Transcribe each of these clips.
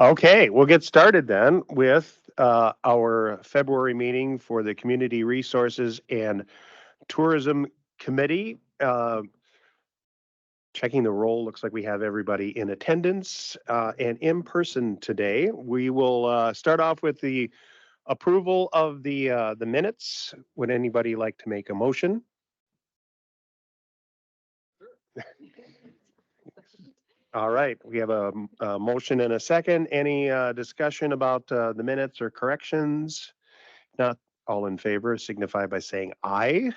Okay, we'll get started then with our February meeting for the Community Resources and Tourism Committee. Checking the roll, looks like we have everybody in attendance and in person today. We will start off with the approval of the minutes. Would anybody like to make a motion? All right, we have a motion and a second. Any discussion about the minutes or corrections? Not all in favor, signify by saying aye,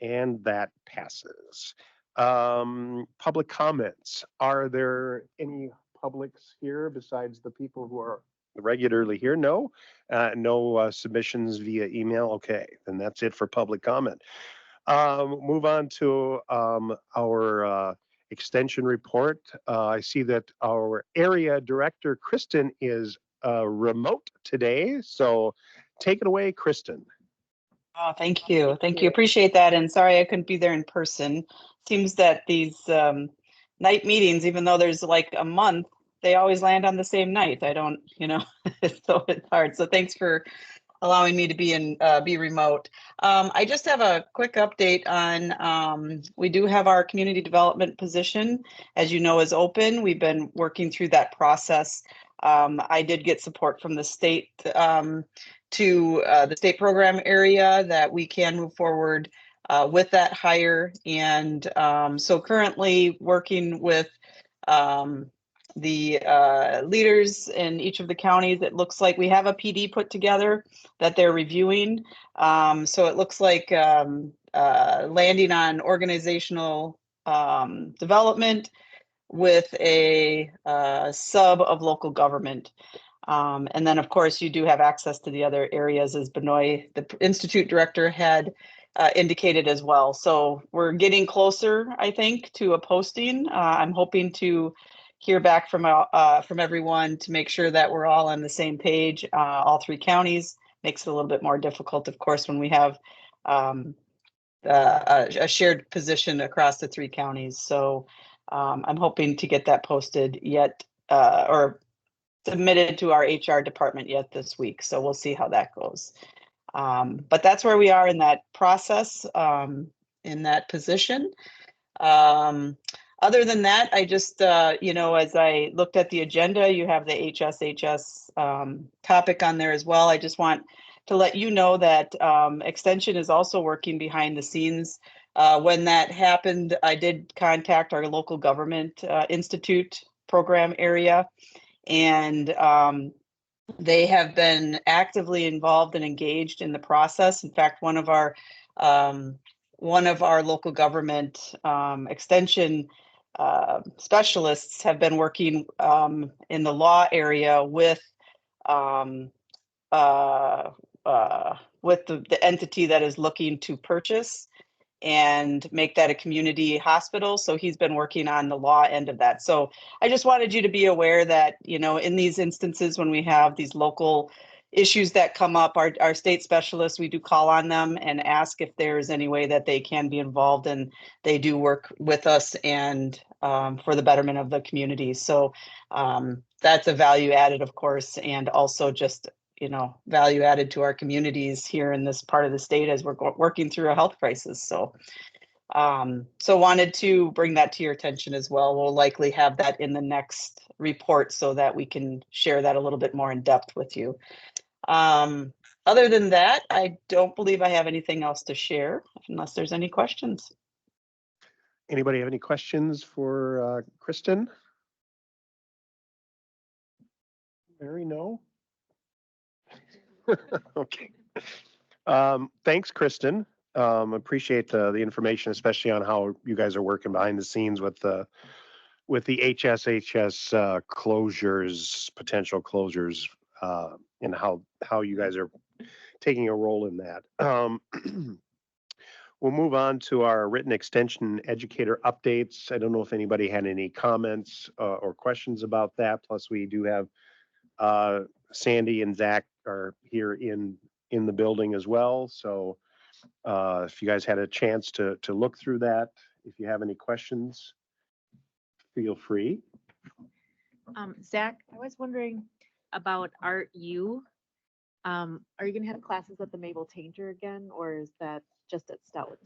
and that passes. Public comments. Are there any publics here besides the people who are regularly here? No, no submissions via email. Okay, then that's it for public comment. Move on to our extension report. I see that our area director, Kristen, is remote today. So take it away, Kristen. Oh, thank you. Thank you. Appreciate that. And sorry I couldn't be there in person. Seems that these night meetings, even though there's like a month, they always land on the same night. I don't, so it's hard. So thanks for allowing me to be remote. I just have a quick update on, we do have our community development position, as you know, is open. We've been working through that process. I did get support from the state to the state program area that we can move forward with that hire. And so currently working with the leaders in each of the counties, it looks like we have a PD put together that they're reviewing. So it looks like landing on organizational development with a sub of local government. And then, of course, you do have access to the other areas, as Benoit, the Institute director, had indicated as well. So we're getting closer, I think, to a posting. I'm hoping to hear back from everyone to make sure that we're all on the same page. All three counties. Makes it a little bit more difficult, of course, when we have a shared position across the three counties. So I'm hoping to get that posted yet or submitted to our HR department yet this week. So we'll see how that goes. But that's where we are in that process, in that position. Other than that, I just, as I looked at the agenda, you have the HSHS topic on there as well. I just want to let you know that Extension is also working behind the scenes. When that happened, I did contact our local government institute program area, and they have been actively involved and engaged in the process. In fact, one of our local government extension specialists have been working in the law area with the entity that is looking to purchase and make that a community hospital. So he's been working on the law end of that. So I just wanted you to be aware that, in these instances, when we have these local issues that come up, our state specialists, we do call on them and ask if there's any way that they can be involved, and they do work with us and for the betterment of the community. So that's a value added, of course, and also just value added to our communities here in this part of the state as we're working through a health crisis. So wanted to bring that to your attention as well. We'll likely have that in the next report so that we can share that a little bit more in depth with you. Other than that, I don't believe I have anything else to share unless there's any questions. Anybody have any questions for Kristen? Mary, no? Okay. Thanks, Kristen. Appreciate the information, especially on how you guys are working behind the scenes with the HSHS closures, potential closures, and how you guys are taking a role in that. We'll move on to our written extension educator updates. I don't know if anybody had any comments or questions about that. Plus, we do have Sandy and Zach are here in the building as well. So if you guys had a chance to look through that, if you have any questions, feel free. Zach, I was wondering about Art U. Are you gonna have classes at the Mabel Tanger again, or is that just at Stout?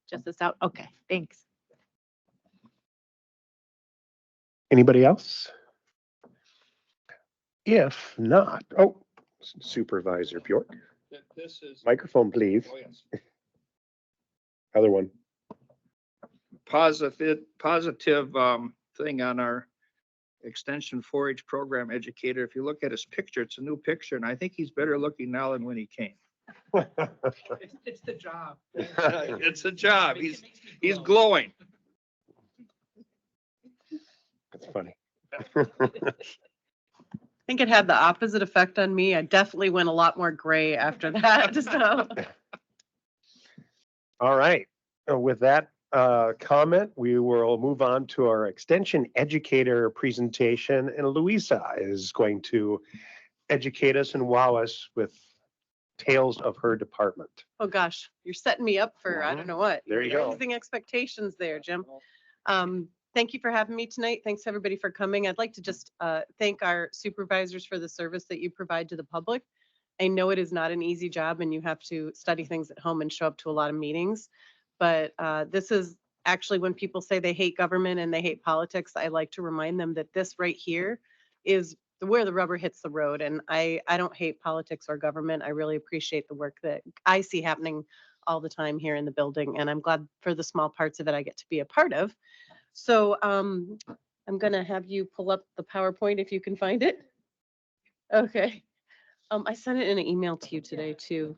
Just at Stout? Okay, thanks. Anybody else? If not, oh, Supervisor Bjork, This is. microphone, please. Oh, yes. Other one. Positive thing on our extension 4-H program educator. If you look at his picture, it's a new picture, and I think he's better looking now than when he came. It's the job. It's a job. He's glowing. That's funny. I think it had the opposite effect on me. I definitely went a lot more gray after that. So. All right. With that comment, we will move on to our extension educator presentation, and Louisa is going to educate us and wow us with tales of her department. Oh gosh, you're setting me up for I don't know what. There you go. Raising expectations there, Jim. Thank you for having me tonight. Thanks everybody for coming. I'd like to just thank our supervisors for the service that you provide to the public. I know it is not an easy job and you have to study things at home and show up to a lot of meetings, but this is actually when people say they hate government and they hate politics, I like to remind them that this right here is where the rubber hits the road. And I don't hate politics or government. I really appreciate the work that I see happening all the time here in the building. And I'm glad for the small parts of it I get to be a part of. So I'm going to have you pull up the PowerPoint if you can find it. Okay. I sent it in an email to you today too.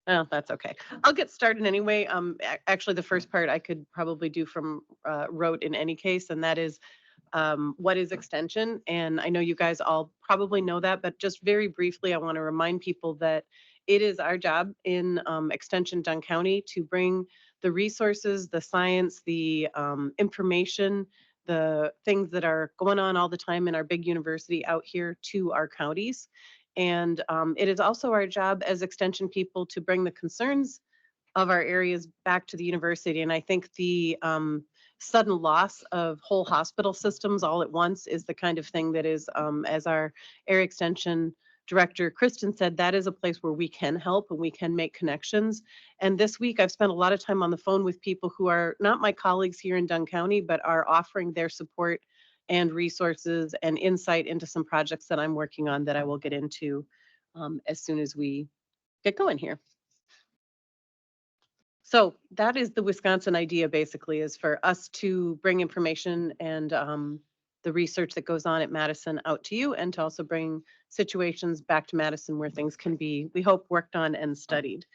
Oh, that's okay. I'll get started anyway. Actually, the first part I could probably do from rote in any case, and that is what is extension? And I know you guys all probably know that, but just very briefly, I want to remind people that it is our job in Extension Dunn County to bring the resources, the science, the information, the things that are going on all the time in our big university out here to our counties. And it is also our job as extension people to bring the concerns of our areas back to the university. And I think the sudden loss of whole hospital systems all at once is the kind of thing that is, as our area extension director Kristen said, that is a place where we can help and we can make connections. And this week I've spent a lot of time on the phone with people who are not my colleagues here in Dunn County, but are offering their support and resources and insight into some projects that I'm working on that I will get into as soon as we get going here. So that is the Wisconsin idea, basically, is for us to bring information and the research that goes on at Madison out to you, and to also bring situations back to Madison where things can be, we hope, worked on and studied.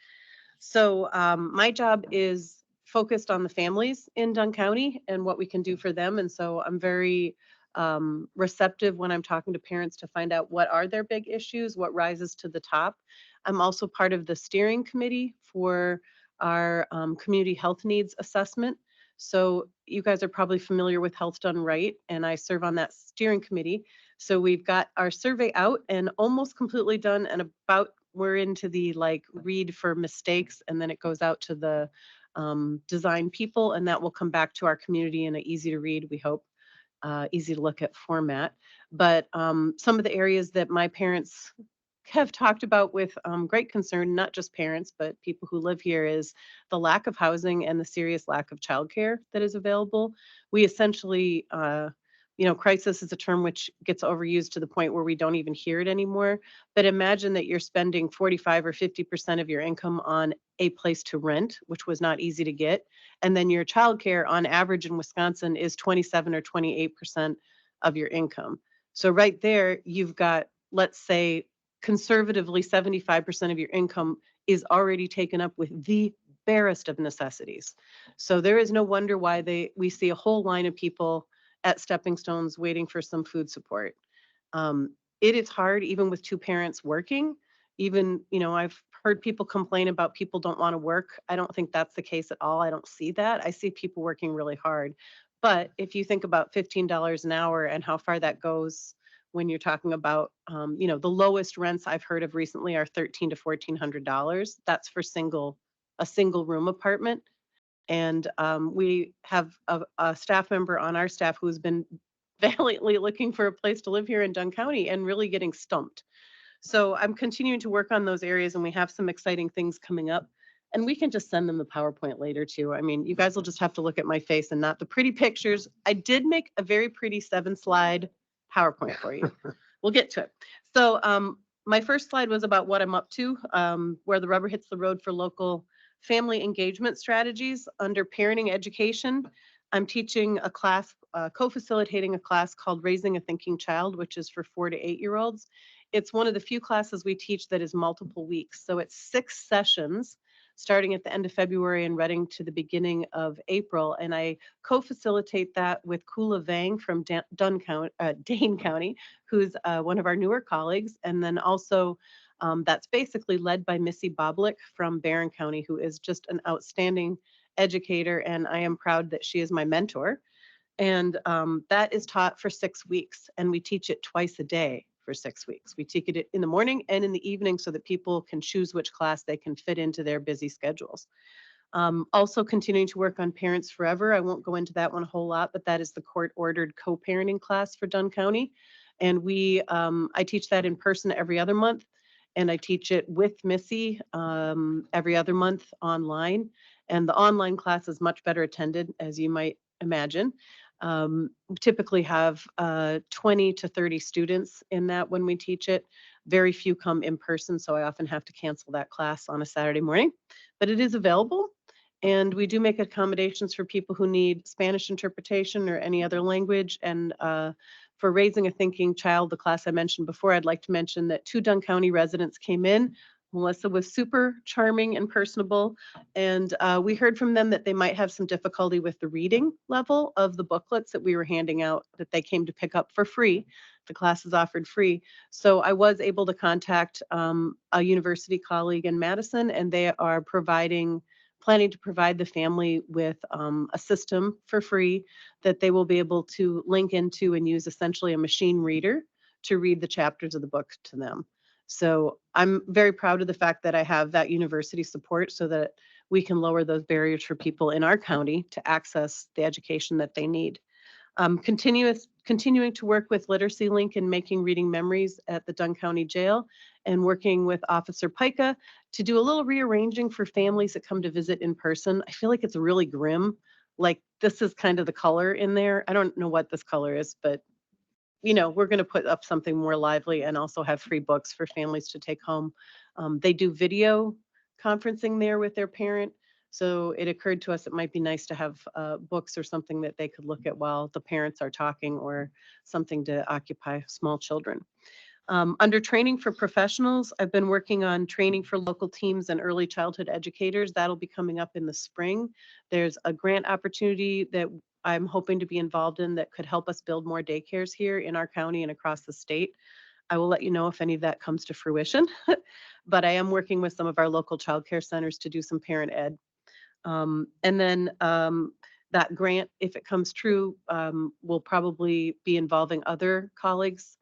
So my job is focused on the families in Dunn County and what we can do for them. And so I'm very receptive when I'm talking to parents to find out what are their big issues, what rises to the top. I'm also part of the steering committee for our community health needs assessment. So you guys are probably familiar with Health Done Right, and I serve on that steering committee. So we've got our survey out and almost completely done, and about we're into the like read for mistakes, and then it goes out to the design people, and that will come back to our community in an easy to read, we hope, easy to look at format. But some of the areas that my parents have talked about with great concern, not just parents, but people who live here, is the lack of housing and the serious lack of childcare that is available. We essentially, crisis is a term which gets overused to the point where we don't even hear it anymore. But imagine that you're spending 45 or 50% of your income on a place to rent, which was not easy to get. And then your childcare on average in Wisconsin is 27 or 28% of your income. So right there, you've got, let's say, conservatively 75% of your income is already taken up with the barest of necessities. So there is no wonder why we see a whole line of people at stepping stones waiting for some food support. It is hard even with two parents working. Even, I've heard people complain about people don't want to work. I don't think that's the case at all. I don't see that. I see people working really hard. But if you think about $15 an hour and how far that goes, when you're talking about, the lowest rents I've heard of recently are $1,300 to $1,400. That's for a single room apartment. And we have a staff member on our staff who's been valiantly looking for a place to live here in Dunn County and really getting stumped. So I'm continuing to work on those areas, and we have some exciting things coming up. And we can just send them the PowerPoint later too. I mean, you guys will just have to look at my face and not the pretty pictures. I did make a very pretty 7-slide PowerPoint for you. We'll get to it. So my first slide was about what I'm up to, where the rubber hits the road for local family engagement strategies under parenting education. I'm teaching a class, co-facilitating a class called Raising a Thinking Child, which is for 4 to 8-year-olds. It's one of the few classes we teach that is multiple weeks. So it's 6 sessions starting at the end of February and running to the beginning of April. And I co-facilitate that with Kula Vang from Dunn County, Dane County, who's one of our newer colleagues. And then also that's basically led by Missy Boblick from Barron County, who is just an outstanding educator. And I am proud that she is my mentor. And that is taught for 6 weeks, and we teach it twice a day for 6 weeks. We teach it in the morning and in the evening so that people can choose which class they can fit into their busy schedules. Also continuing to work on Parents Forever. I won't go into that one a whole lot, but that is the court-ordered co-parenting class for Dunn County. And I teach that in person every other month, and I teach it with Missy every other month online. And the online class is much better attended, as you might imagine. We typically have 20 to 30 students in that when we teach it. Very few come in person, so I often have to cancel that class on a Saturday morning, but it is available. And we do make accommodations for people who need Spanish interpretation or any other language. And for Raising a Thinking Child, the class I mentioned before, I'd like to mention that 2 Dunn County residents came in. Melissa was super charming and personable, and we heard from them that they might have some difficulty with the reading level of the booklets that we were handing out that they came to pick up for free. The class is offered free. So I was able to contact a university colleague in Madison, and they are planning to provide the family with a system for free that they will be able to link into and use essentially a machine reader to read the chapters of the book to them. So I'm very proud of the fact that I have that university support so that we can lower those barriers for people in our county to access the education that they need. Continuing to work with Literacy Link and making reading memories at the Dunn County Jail, and working with Officer Pica to do a little rearranging for families that come to visit in person. I feel like it's really grim. Like this is kind of the color in there. I don't know what this color is, but we're going to put up something more lively and also have free books for families to take home. They do video conferencing there with their parent. So it occurred to us it might be nice to have books or something that they could look at while the parents are talking, or something to occupy small children. Under training for professionals, I've been working on training for local teams and early childhood educators. That'll be coming up in the spring. There's a grant opportunity that I'm hoping to be involved in that could help us build more daycares here in our county and across the state. I will let you know if any of that comes to fruition, but I am working with some of our local childcare centers to do some parent ed. And then that grant, if it comes true, will probably be involving other colleagues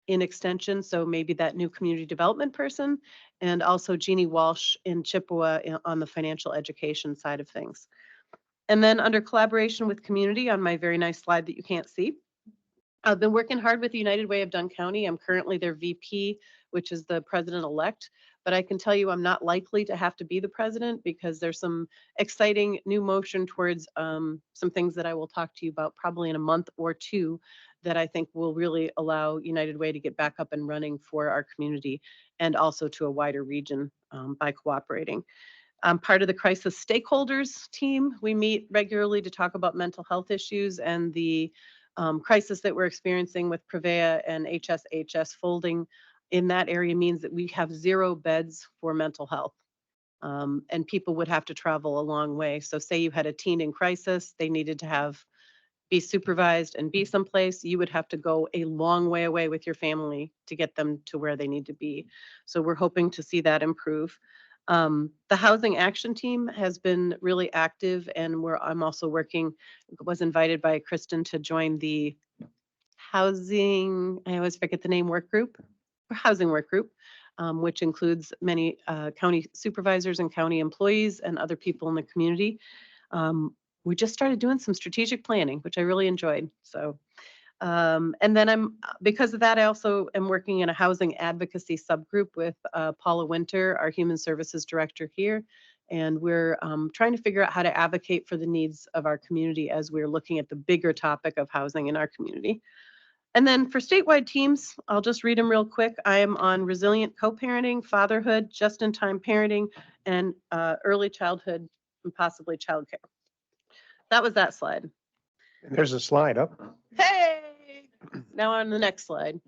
in extension. So maybe that new community development person, and also Jeannie Walsh in Chippewa on the financial education side of things. And then under collaboration with community, on my very nice slide that you can't see, I've been working hard with the United Way of Dunn County. I'm currently their VP, which is the president-elect, but I can tell you I'm not likely to have to be the president because there's some exciting new motion towards some things that I will talk to you about probably in a month or two that I think will really allow United Way to get back up and running for our community and also to a wider region by cooperating. I'm part of the crisis stakeholders team. We meet regularly to talk about mental health issues and the crisis that we're experiencing with Prevea and HSHS folding in that area means that we have 0 beds for mental health. And people would have to travel a long way. So say you had a teen in crisis, they needed to be supervised and be someplace, you would have to go a long way away with your family to get them to where they need to be. So we're hoping to see that improve. The housing action team has been really active, and I'm also was invited by Kristen to join the housing, I always forget the name, housing work group, which includes many county supervisors and county employees and other people in the community. We just started doing some strategic planning, which I really enjoyed. So And then because of that, I also am working in a housing advocacy subgroup with Paula Winter, our human services director here. And we're trying to figure out how to advocate for the needs of our community as we're looking at the bigger topic of housing in our community. And then for statewide teams, I'll just read them real quick. I am on resilient co-parenting, fatherhood, just-in-time parenting, and early childhood and possibly childcare. That was that slide. And there's a slide up. Hey, now on the next slide.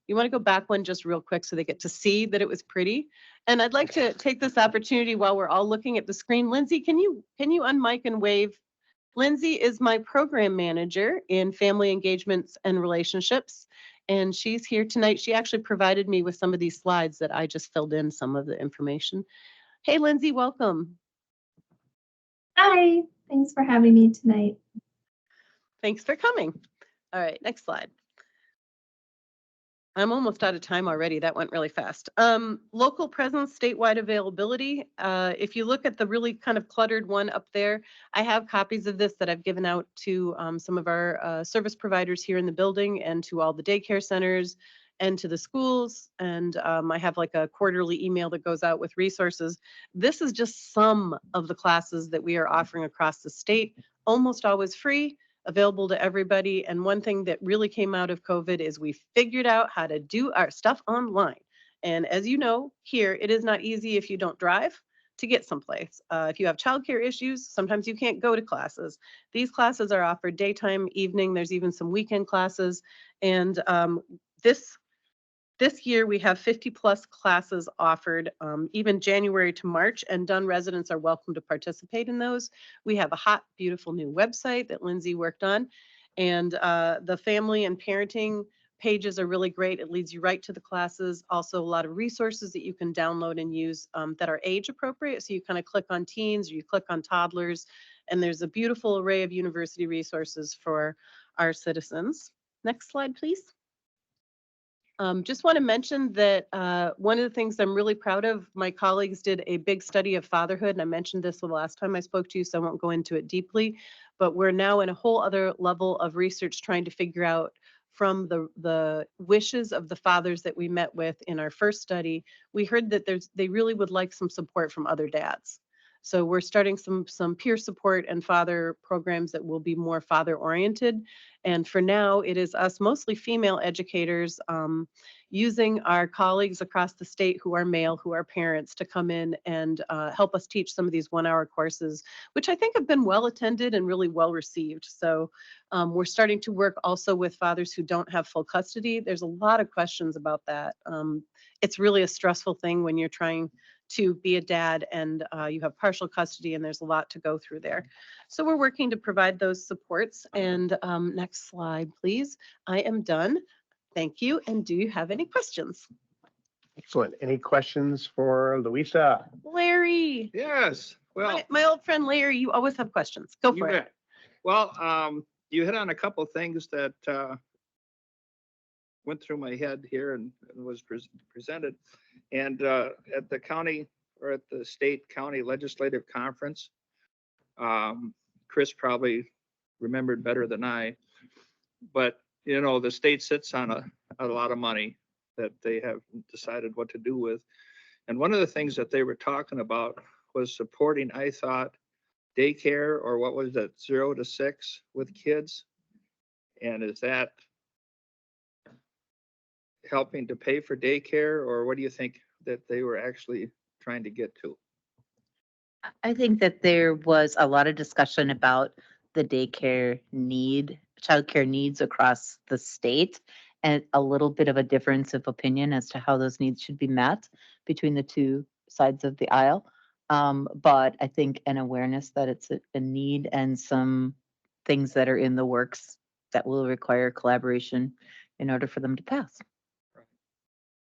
You want to go back one just real quick so they get to see that it was pretty. And I'd like to take this opportunity while we're all looking at the screen. Lindsay, can you unmic and wave? Lindsay is my program manager in family engagements and relationships. And she's here tonight. She actually provided me with some of these slides that I just filled in some of the information. Hey, Lindsay, welcome. Hi, thanks for having me tonight. Thanks for coming. All right, next slide. I'm almost out of time already. That went really fast. Local presence, statewide availability. If you look at the really kind of cluttered one up there, I have copies of this that I've given out to some of our service providers here in the building and to all the daycare centers and to the schools. And I have like a quarterly email that goes out with resources. This is just some of the classes that we are offering across the state, almost always free, available to everybody. And one thing that really came out of COVID is we figured out how to do our stuff online. And as you know, here, it is not easy if you don't drive to get someplace. If you have childcare issues, sometimes you can't go to classes. These classes are offered daytime, evening. There's even some weekend classes. And this year, we have 50 plus classes offered, even January to March, and Dunn residents are welcome to participate in those. We have a hot, beautiful new website that Lindsay worked on, and the family and parenting pages are really great. It leads you right to the classes. Also, a lot of resources that you can download and use that are age appropriate. So you kind of click on teens or you click on toddlers, and there's a beautiful array of university resources for our citizens. Next slide, please. Just want to mention that one of the things I'm really proud of, my colleagues did a big study of fatherhood, and I mentioned this the last time I spoke to you, so I won't go into it deeply, but we're now in a whole other level of research trying to figure out from the wishes of the fathers that we met with in our first study. We heard that they really would like some support from other dads. So we're starting some peer support and father programs that will be more father oriented. And for now, it is us, mostly female educators, using our colleagues across the state who are male, who are parents, to come in and help us teach some of these 1-hour courses, which I think have been well attended and really well received. So we're starting to work also with fathers who don't have full custody. There's a lot of questions about that. It's really a stressful thing when you're trying to be a dad and you have partial custody, and there's a lot to go through there. So we're working to provide those supports. And next slide, please. I am done. Thank you. And do you have any questions? Excellent. Any questions for Louisa? Larry, Yes, well. my old friend Larry, you always have questions. Go You for it. bet. Well, you hit on a couple of things that went through my head here and was presented. And at the county or at the state county legislative conference, Chris probably remembered better than I, but you know, the state sits on a lot of money that they have decided what to do with. And one of the things that they were talking about was supporting, I thought, daycare, or what was that, 0 to 6 with kids. And is that helping to pay for daycare, or what do you think that they were actually trying to get to? I think that there was a lot of discussion about the childcare needs across the state, and a little bit of a difference of opinion as to how those needs should be met between the two sides of the aisle. But I think an awareness that it's a need and some things that are in the works that will require collaboration in order for them to pass.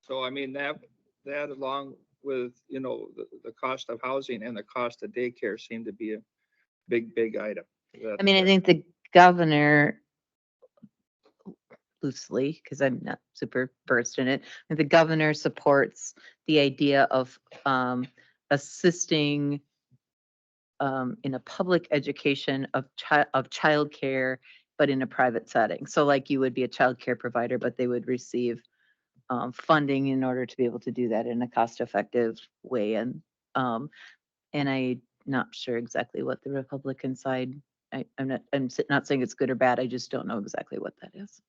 So I mean, that along with, you know, the cost of housing and the cost of daycare seem to be a big item. I mean, I think the governor, loosely, because I'm not super versed in it, the governor supports the idea of assisting in a public education of childcare but in a private setting. So like you would be a childcare provider, but they would receive funding in order to be able to do that in a cost-effective way. And I'm not sure exactly what the Republican side, I'm not saying it's good or bad. I just don't know exactly what that is.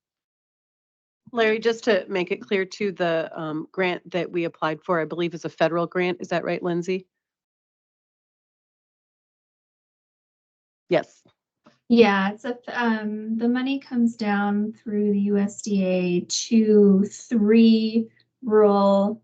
Larry, just to make it clear too, the grant that we applied for, I believe is a federal grant. Is that right, Lindsay? Yes. Yeah, the money comes down through the USDA to 3 rural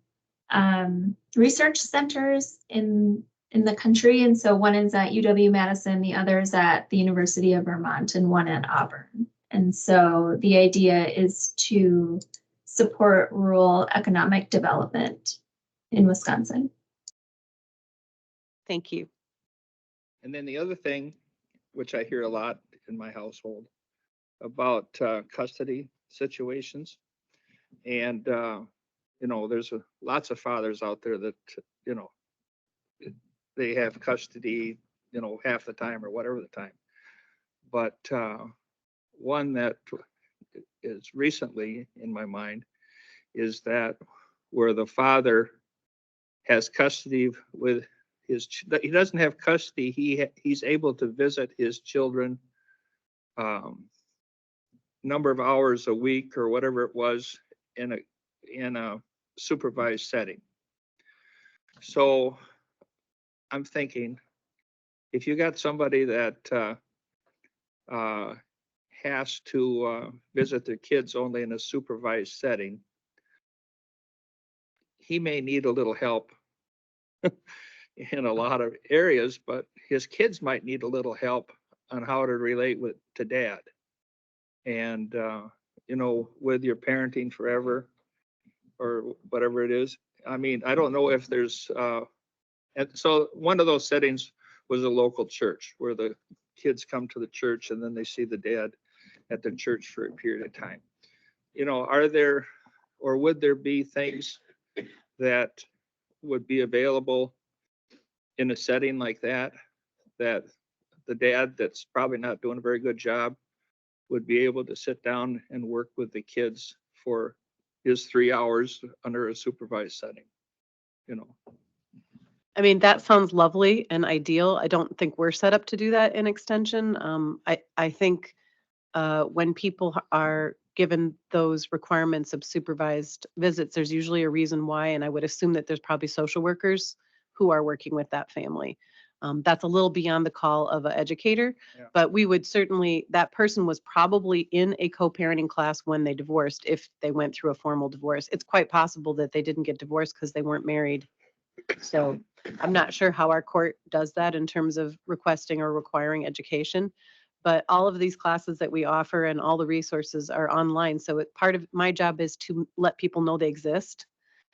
research centers in the country. And so one is at UW-Madison, the other is at the University of Vermont, and one at Auburn. And so the idea is to support rural economic development in Wisconsin. Thank you. And then the other thing, which I hear a lot in my household, about custody situations. And, there's lots of fathers out there that, they have custody, half the time or whatever the time. But one that is recently in my mind is that where the father has custody with he doesn't have custody. He's able to visit his children number of hours a week or whatever it was in a supervised setting. So I'm thinking, if you got somebody that has to visit their kids only in a supervised setting, he may need a little help in a lot of areas, but his kids might need a little help on how to relate to dad. And, with your parenting forever or whatever it is. I mean, I don't know if there's, and so one of those settings was a local church where the kids come to the church and then they see the dad at the church for a period of time. Are there, or would there be things that would be available in a setting like that the dad that's probably not doing a very good job would be able to sit down and work with the kids for his 3 hours under a supervised setting? I mean, that sounds lovely and ideal. I don't think we're set up to do that in extension. I think when people are given those requirements of supervised visits, there's usually a reason why, and I would assume that there's probably social workers who are working with that family. That's a little beyond the call of an educator, Yeah. but we would certainly, that person was probably in a co-parenting class when they divorced, if they went through a formal divorce. It's quite possible that they didn't get divorced because they weren't married. So I'm not sure how our court does that in terms of requesting or requiring education. But all of these classes that we offer and all the resources are online. So part of my job is to let people know they exist.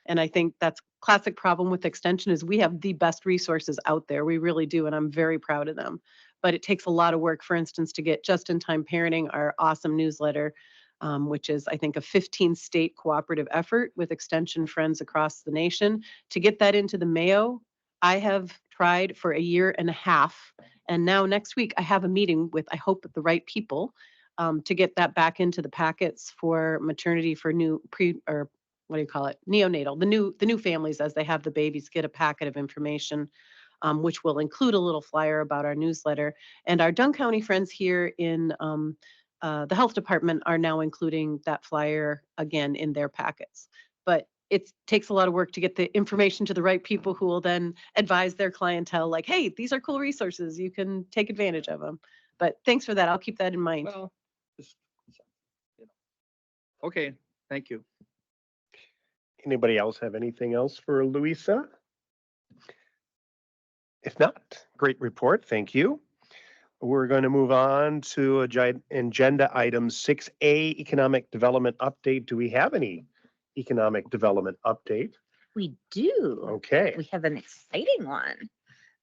And I think that's classic problem with extension is we have the best resources out there. We really do. And I'm very proud of them. But it takes a lot of work, for instance, to get Just-in-Time Parenting, our awesome newsletter, which is, I think, a 15-state cooperative effort with extension friends across the nation. To get that into the Mayo, I have tried for 1.5 years. And now next week, I have a meeting with, I hope, the right people to get that back into the packets for maternity for new what do you call it? Neonatal, the new families as they have the babies get a packet of information, which will include a little flyer about our newsletter. And our Dunn County friends here in the health department are now including that flyer again in their packets. But it takes a lot of work to get the information to the right people who will then advise their clientele like, hey, these are cool resources. You can take advantage of them. But thanks for that. I'll keep that in mind. Well, okay, thank you. Anybody else have anything else for Louisa? If not, great report. Thank you. We're going to move on to agenda item 6A, economic development update. Do we have any economic development update? We do. Okay. We have an exciting one.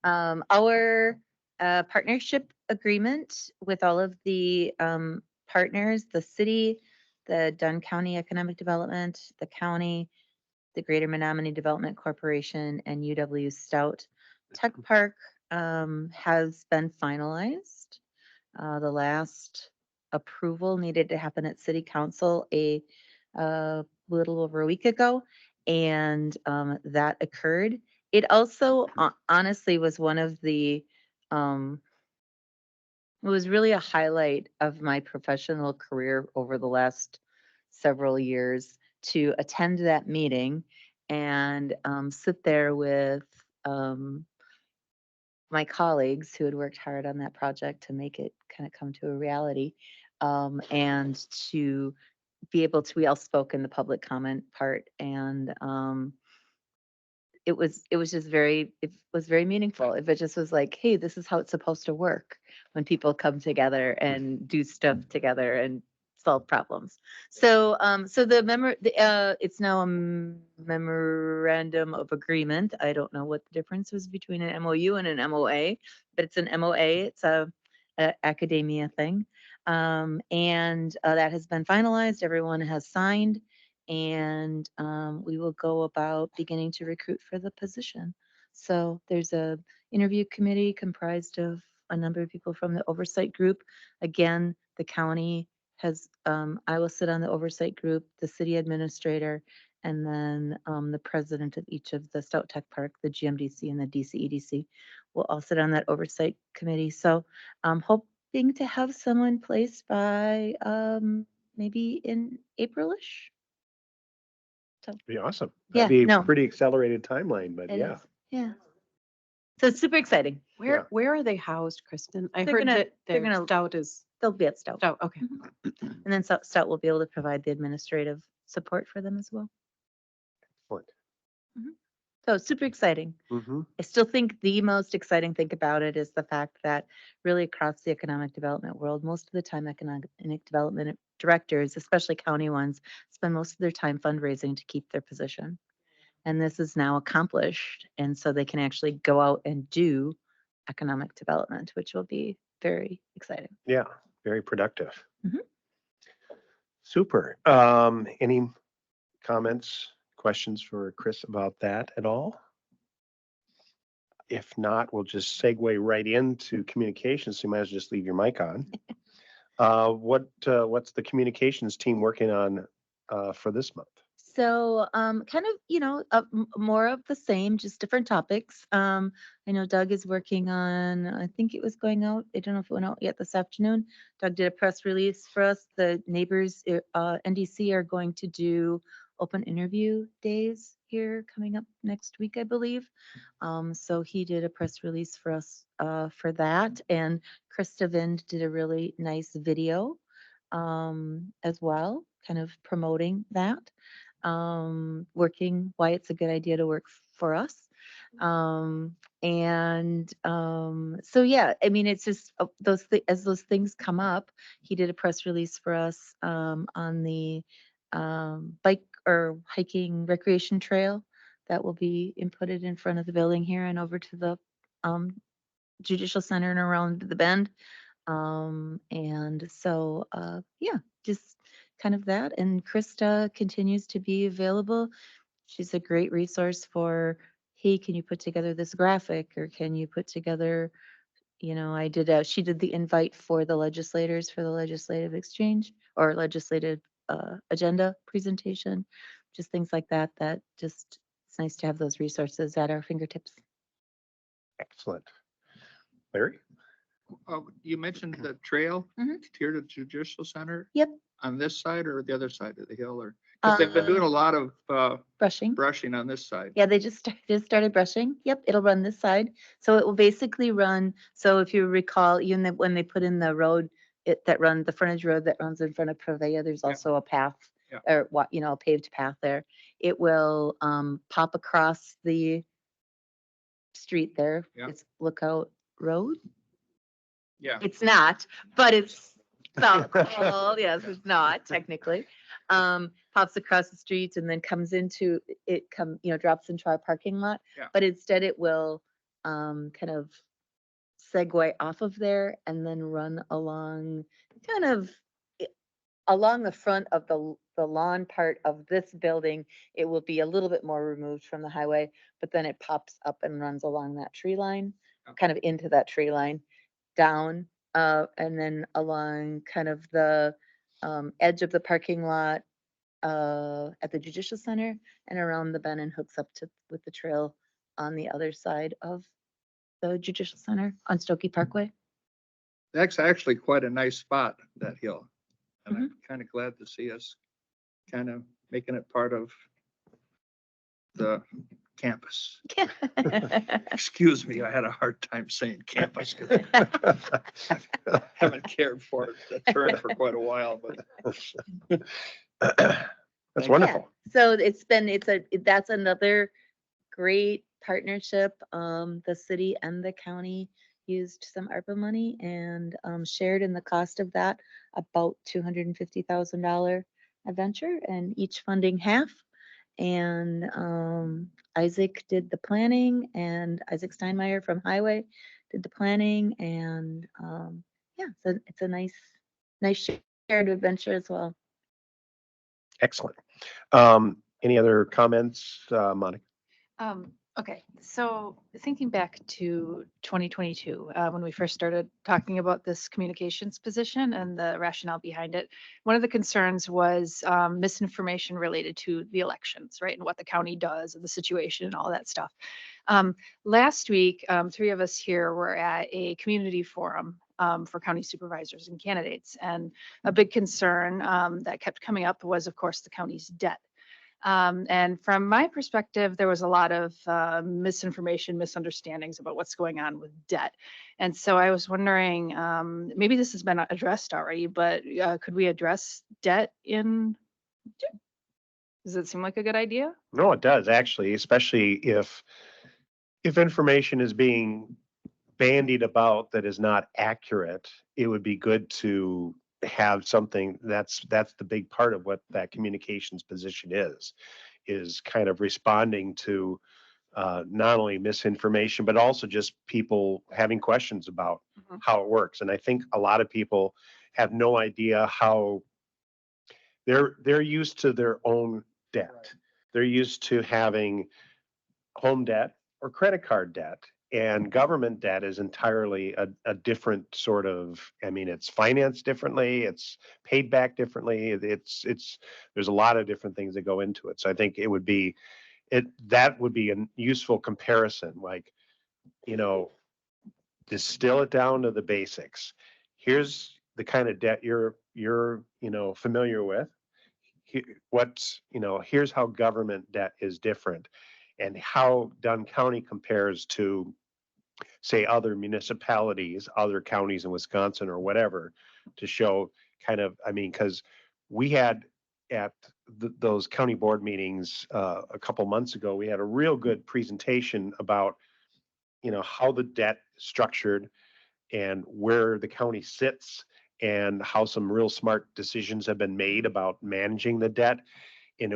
Our partnership agreement with all of the partners, the city, the Dunn County Economic Development, the county, the Greater Menominee Development Corporation, and UW Stout Tech Park has been finalized. The last approval needed to happen at city council a little over a week ago, and that occurred. It also honestly was one of the it was really a highlight of my professional career over the last several years to attend that meeting and sit there with my colleagues who had worked hard on that project to make it kind of come to a reality, and to be able to, we all spoke in the public comment part, and it was just very, it was very meaningful. If it just was like, hey, this is how it's supposed to work when people come together and do stuff together and solve problems. So so it's now a memorandum of agreement. I don't know what the difference is between an MOU and an MOA, but it's an MOA. It's a academia thing. And that has been finalized. Everyone has signed, and we will go about beginning to recruit for the position. So there's a interview committee comprised of a number of people from the oversight group. Again, the county has, I will sit on the oversight group, the city administrator, and then the president of each of the Stout Tech Park, the GMDC and the DCEDC will all sit on that oversight committee. So I'm hoping to have someone placed by maybe in Aprilish. Be awesome. Yeah, That'd be a no. pretty accelerated timeline, but It yeah. is, yeah. So it's super exciting. Yeah. Where are they housed, Kristen? I They're heard gonna- that they're their gonna- stout is, They'll be at Stout. stout, okay. And then Stout will be able to provide the administrative support for them as well. Excellent. So it's super exciting. Mm-hmm. I still think the most exciting thing about it is the fact that really across the economic development world, most of the time economic development directors, especially county ones, spend most of their time fundraising to keep their position. And this is now accomplished. And so they can actually go out and do economic development, which will be very exciting. Yeah, very productive. Mhm. Super. Any comments, questions for Chris about that at all? If not, we'll just segue right into communications. So you might as well just leave your mic on. What's the communications team working on for this month? So, kind of, more of the same, just different topics. I know Doug is working on, I think it was going out. I don't know if it went out yet this afternoon. Doug did a press release for us. The neighbors, NDC are going to do open interview days here coming up next week, I believe. So he did a press release for us, for that. And Krista Vind did a really nice video, as well, kind of promoting that, working why it's a good idea to work for us. So yeah, I mean, it's just as those things come up, he did a press release for us on the bike or hiking recreation trail that will be inputted in front of the building here and over to the judicial center and around the bend. And so, yeah, just kind of that. And Krista continues to be available. She's a great resource for, hey, can you put together this graphic, or can you put together, she did the invite for the legislators for the legislative exchange or legislative agenda presentation, just things like that, it's nice to have those resources at our fingertips. Excellent. Larry? You mentioned the trail Mhm. here to Judicial Center. Yep. On this side or the other side of the hill, or, because they've been doing a lot of Brushing. brushing on this side. Yeah, they just started brushing. Yep, it'll run this side. So it will basically run. So if you recall, when they put in the road, the frontage road that runs in front of Purveya, there's Yeah. also a path, Yeah. or what, a paved path there. It will pop across the street there. Yeah. It's Lookout Road. Yeah. It's not, but it's not. Well, yes, it's not technically. Pops across the street and then comes into it. Drops into our parking lot. Yeah. But instead, it will kind of segue off of there and then run along, kind of along the front of the lawn part of this building. It will be a little bit more removed from the highway, but then it pops up and runs along that tree line, Okay. kind of into that tree line, down and then along kind of the edge of the parking lot at the Judicial Center and around the bend and hooks up to with the trail on the other side of the Judicial Center on Stokey Parkway. That's actually quite a nice spot, that hill. And I'm kind of glad to see us kind of making it part of the campus. Excuse me, I had a hard time saying campus because I haven't cared for the term for quite a while, but That's wonderful. So that's another great partnership. The city and the county used some ARPA money and shared in the cost of that about $250,000 adventure, and each funding half. And Isaac did the planning, and Isaac Steinmeier from Highway did the planning, and yeah, so it's a nice shared adventure as well. Excellent. Any other comments, Monica? Okay, so thinking back to 2022, when we first started talking about this communications position and the rationale behind it, one of the concerns was misinformation related to the elections, right? And what the county does and the situation and all that stuff. Last week, three of us here were at a community forum for county supervisors and candidates. And a big concern that kept coming up was, of course, the county's debt. And from my perspective, there was a lot of misinformation, misunderstandings about what's going on with debt. And so I was wondering, maybe this has been addressed already, but could we address debt in? Does it seem like a good idea? No, it does actually, especially if information is being bandied about that is not accurate. It would be good to have something that's the big part of what that communications position is kind of responding to not only misinformation, but also just people having questions about Mhm. how it works. And I think a lot of people have no idea how they're used to their own debt. They're used to having home debt or credit card debt. And government debt is entirely a different sort of, I mean, it's financed differently, it's paid back differently. There's a lot of different things that go into it. So I think that would be a useful comparison, like, distill it down to the basics. Here's the kind of debt you're familiar with. Here's how government debt is different and how Dunn County compares to, say, other municipalities, other counties in Wisconsin or whatever, to show kind of, I mean, because we had at those county board meetings a couple months ago, we had a real good presentation about, how the debt is structured and where the county sits and how some real smart decisions have been made about managing the debt. And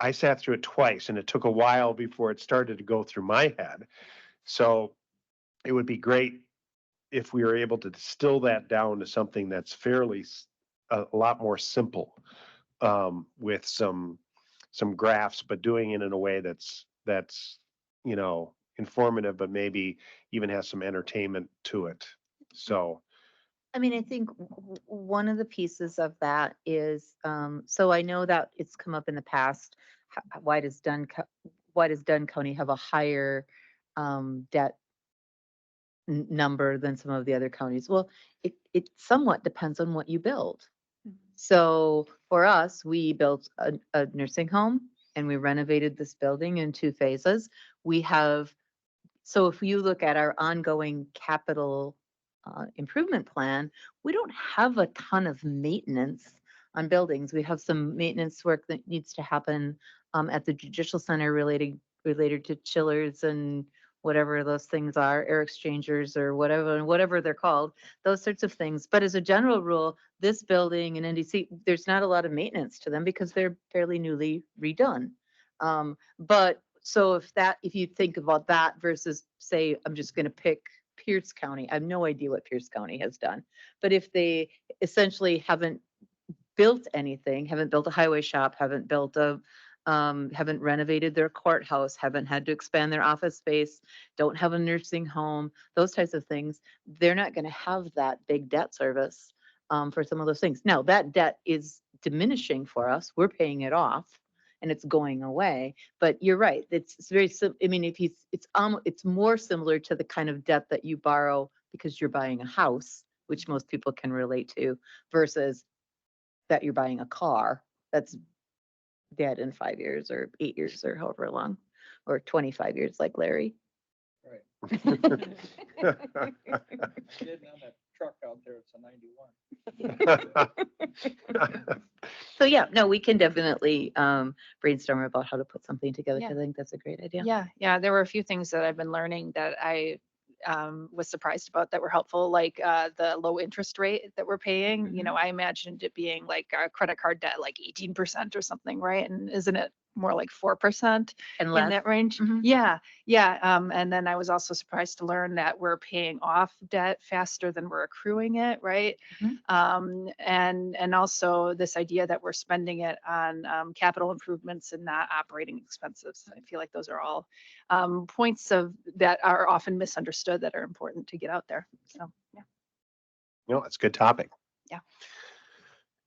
I sat through it twice and it took a while before it started to go through my head. So it would be great if we were able to distill that down to something that's fairly a lot more simple, with some graphs, but doing it in a way that's informative, but maybe even has some entertainment to it. So I mean, I think one of the pieces of that is, so I know that it's come up in the past. Why does Dunn County have a higher debt number than some of the other counties? Well, it somewhat depends on what you build. So for us, we built a nursing home and we renovated this building in 2 phases. So if you look at our ongoing capital improvement plan, we don't have a ton of maintenance on buildings. We have some maintenance work that needs to happen at the Judicial Center related to chillers and whatever those things are, air exchangers or whatever they're called, those sorts of things. But as a general rule, this building and NDC, there's not a lot of maintenance to them because they're fairly newly redone. But so if you think about that versus, say, I'm just going to pick Pierce County. I have no idea what Pierce County has done, but if they essentially haven't built anything, haven't built a highway shop, haven't built a haven't renovated their courthouse, haven't had to expand their office space, don't have a nursing home, those types of things, they're not going to have that big debt service for some of those things. Now, that debt is diminishing for us. We're paying it off and it's going away. But you're right. It's very, I mean, if he's, it's more similar to the kind of debt that you borrow because you're buying a house, which most people can relate to, versus that you're buying a car that's dead in 5 years or 8 years or however long, or 25 years like Larry. Right. Getting on that truck out there, it's a 91. So yeah, no, we can definitely brainstorm about how to put something together. 'Cause Yeah. I think that's a great idea. Yeah, there were a few things that I've been learning that I was surprised about that were helpful, like the low interest rate that we're paying. You know, I imagined it being like a credit card debt, like 18% or something, right? And isn't it more like 4% And in less. that range? Mhm. Yeah. And then I was also surprised to learn that we're paying off debt faster than we're accruing it, right? And also this idea that we're spending it on capital improvements and not operating expenses. I feel like those are all points of that are often misunderstood that are important to get out there. So yeah. No, it's a good topic. Yeah.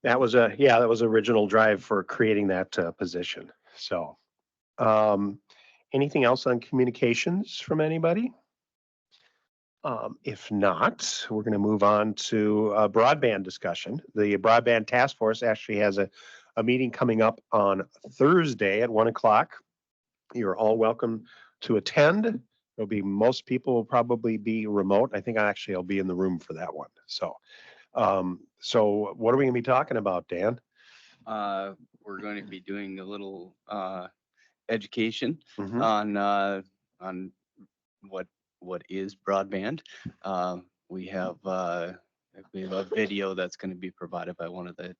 That was original drive for creating that position. So, anything else on communications from anybody? If not, we're going to move on to a broadband discussion. The broadband task force actually has a meeting coming up on Thursday at 1:00. You're all welcome to attend. There'll be, most people will probably be remote. I think I'll be in the room for that one. So, so what are we gonna be talking about, Dan? We're going to be doing a little education Mhm. on what is broadband. We have a video that's going to be provided by one of the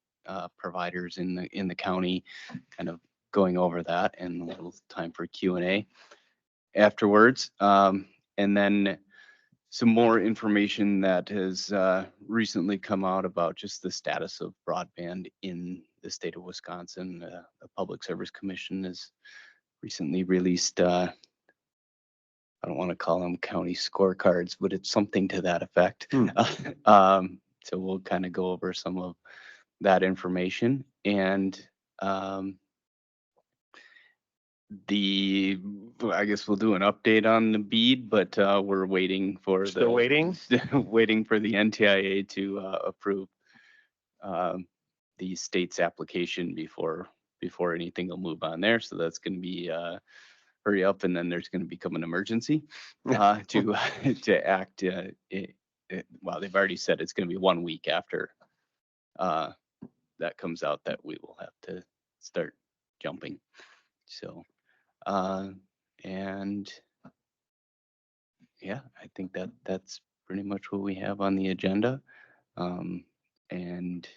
providers in the county, kind of going over that, and a little time for Q&A afterwards. And then some more information that has recently come out about just the status of broadband in the state of Wisconsin. The Public Service Commission has recently released, I don't want to call them county scorecards, but it's something to that effect. So we'll kind of go over some of that information. And I guess we'll do an update on the BEAD, but we're waiting for Still waiting? waiting for the NTIA to approve the state's application before anything will move on there. So that's going to be hurry up, and then there's going to become an emergency to act. Well, they've already said it's going to be 1 week after that comes out that we will have to start jumping. So, and yeah, I think that's pretty much what we have on the agenda. And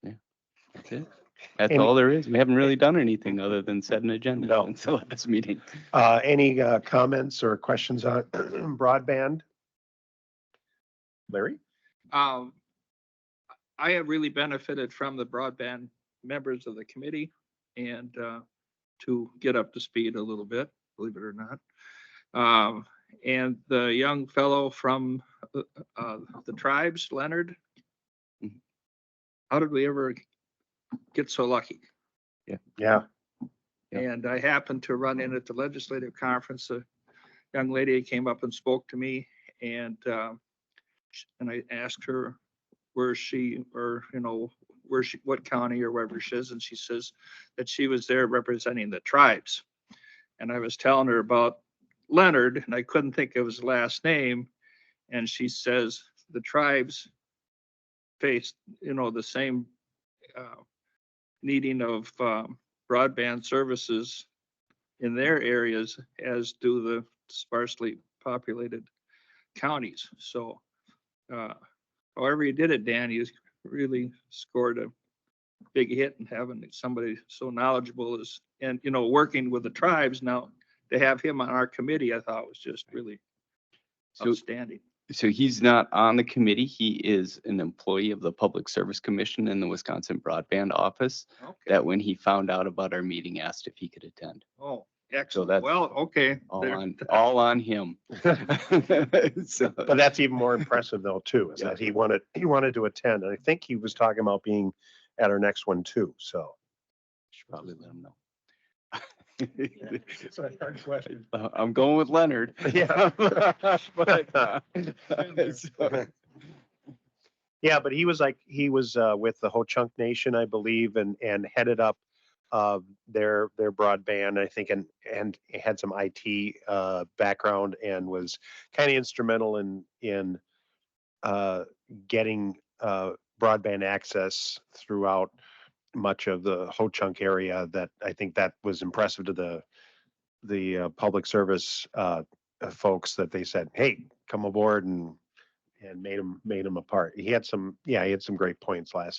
yeah, that's it. That's Any- all there is. We haven't really done anything other than set an agenda No. since the last meeting. Any comments or questions on broadband? Larry? I have really benefited from the broadband members of the committee and to get up to speed a little bit, believe it or not. And the young fellow from the tribes, Leonard, how did we ever get so lucky? Yeah. Yep. And I happened to run in at the legislative conference. A young lady came up and spoke to me, and I asked her where she, or what county or wherever she is, and she says that she was there representing the tribes. And I was telling her about Leonard, and I couldn't think of his last name, and she says the tribes face, the same needing of broadband services in their areas as do the sparsely populated counties. So however you did it, Dan, you really scored a big hit in having somebody so knowledgeable and working with the tribes. Now to have him on our committee, I thought was just really outstanding. So he's not on the committee. He is an employee of the Public Service Commission in the Wisconsin Broadband Office. Okay. That when he found out about our meeting, asked if he could attend. Oh, excellent. that's Well, okay. All there- on him. So, But that's even more impressive though, too, is that he wanted to attend. And I think he was talking about being at our next one too, so. should probably let him know. It's a hard question. I'm going with Leonard. Yeah. But, so- Yeah, but he was with the Ho Chunk Nation, I believe, and headed up their broadband, I think, and had some IT background and was kind of instrumental in getting broadband access throughout much of the Ho Chunk area. That I think that was impressive to the public service folks, that they said, "Hey, come aboard," and made him a part. He had some great points at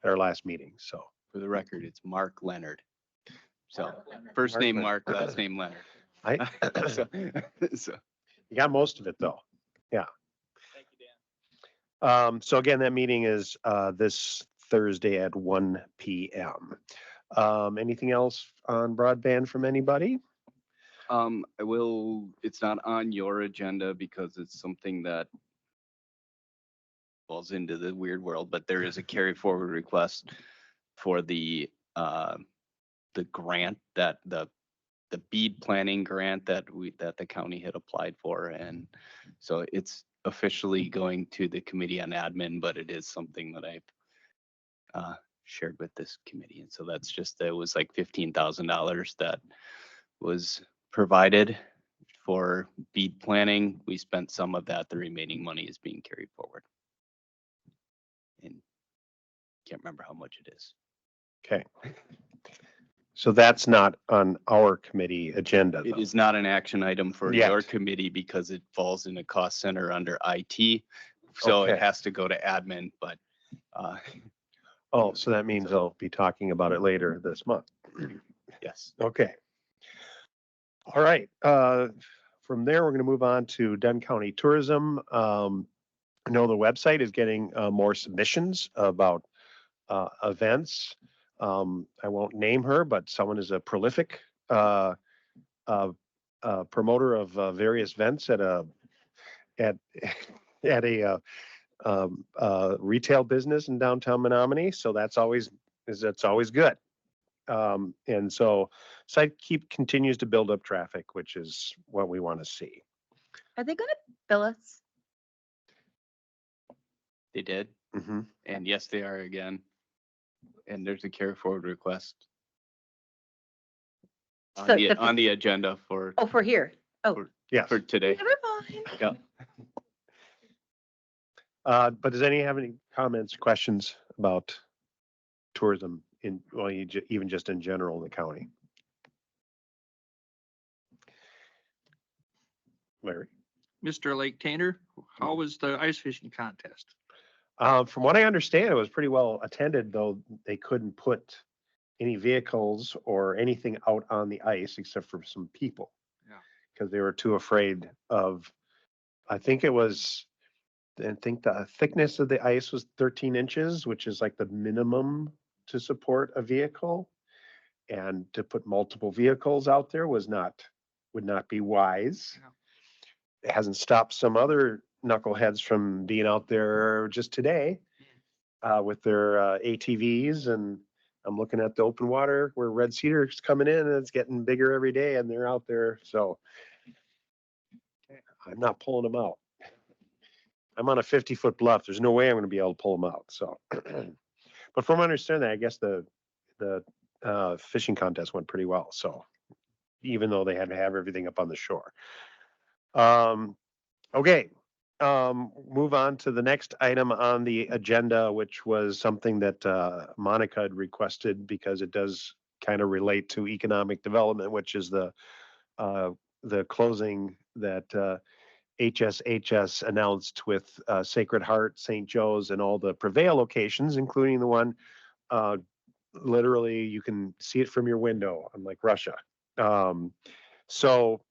our last meeting. So For the record, it's Mark Leonard. So first Mark name Leonard. Mark, last name Leonard. I So, so you got most of it though. Yeah. Thank you, Dan. So again, that meeting is this Thursday at 1 p.m. Anything else on broadband from anybody? it's not on your agenda because it's something that falls into the weird world, but there is a carry forward request for the grant that the bead planning grant that the county had applied for. And so it's officially going to the Committee on Admin, but it is something that I've shared with this committee. And so that's just, it was like $15,000 that was provided for bead planning. We spent some of that. The remaining money is being carried forward. And can't remember how much it is. Okay. So that's not on our committee agenda. It though. is not an action item for Yet. your committee because it falls in a cost center under IT. So it Okay. has to go to admin, but Oh, so that means I'll be talking about it later this month. yes. Okay. All right. From there, we're going to move on to Dunn County Tourism. I know the website is getting more submissions about events. I won't name her, but someone is a prolific promoter of various events at at a retail business in downtown Menominee. So that's always good. And so site continues to build up traffic, which is what we want to see. Are they gonna bill us? They did. Mhm. And yes, they are again. And there's a carry forward request on So the agenda for Oh, for here. Oh, Yes. for today. never mind. Yeah. But does anyone have any comments, questions about tourism even just in general in the county? Larry? Mr. Lake Tainer, how was the ice fishing contest? From what I understand, it was pretty well attended, though they couldn't put any vehicles or anything out on the ice except for some people. Yeah. Because they were too afraid of, I think the thickness of the ice was 13 inches, which is like the minimum to support a vehicle. And to put multiple vehicles out there would not be wise. Yeah. It hasn't stopped some other knuckleheads from being out there just today with their ATVs. And I'm looking at the open water where Red Cedar is coming in, and it's getting bigger every day, and they're out there. So I'm not pulling them out. I'm on a 50-foot bluff. There's no way I'm going to be able to pull them out. So, but from my understanding, I guess the fishing contest went pretty well. So even though they had to have everything up on the shore. Okay. Move on to the next item on the agenda, which was something that Monica had requested because it does kind of relate to economic development, which is the closing that HSHS announced with Sacred Heart, St. Joe's, and all the Prevail locations, including the one literally you can see it from your window, unlike Russia. So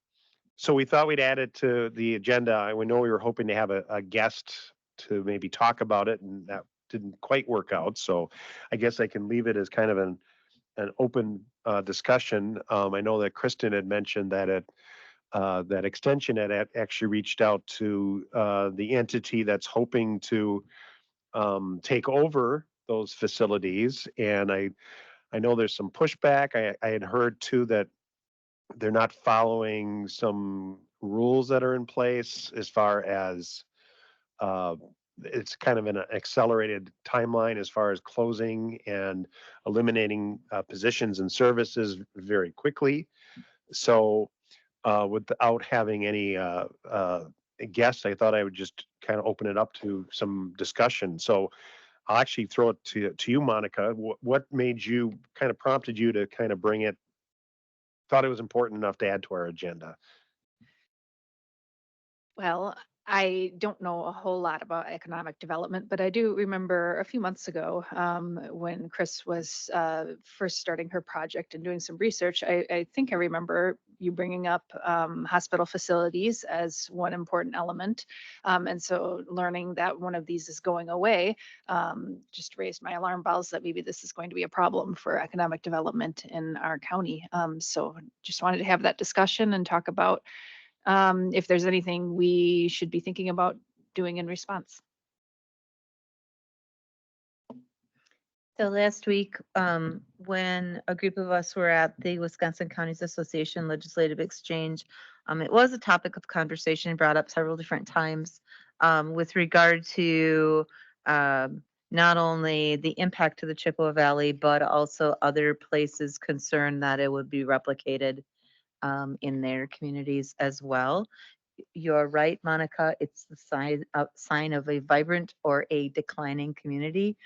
So we thought we'd add it to the agenda. We know we were hoping to have a guest to maybe talk about it, and that didn't quite work out. So I guess I can leave it as kind of an open discussion. I know that Kristen had mentioned that that extension had actually reached out to the entity that's hoping to take over those facilities, and I know there's some pushback. I had heard too that they're not following some rules that are in place as far as uh, it's kind of an accelerated timeline as far as closing and eliminating positions and services very quickly. So without having any guests, I thought I would just kind of open it up to some discussion. So I'll actually throw it to you, Monica. What made you kind of prompted you to kind of bring it? Thought it was important enough to add to our agenda. Well, I don't know a whole lot about economic development, but I do remember a few months ago when Chris was first starting her project and doing some research. I think I remember you bringing up hospital facilities as one important element. And so learning that one of these is going away just raised my alarm bells that maybe this is going to be a problem for economic development in our county. So just wanted to have that discussion and talk about if there's anything we should be thinking about doing in response. So last week, when a group of us were at the Wisconsin Counties Association Legislative Exchange, it was a topic of conversation brought up several different times with regard to not only the impact to the Chippewa Valley, but also other places concerned that it would be replicated in their communities as well. You're right, Monica. It's the sign of a vibrant or a declining community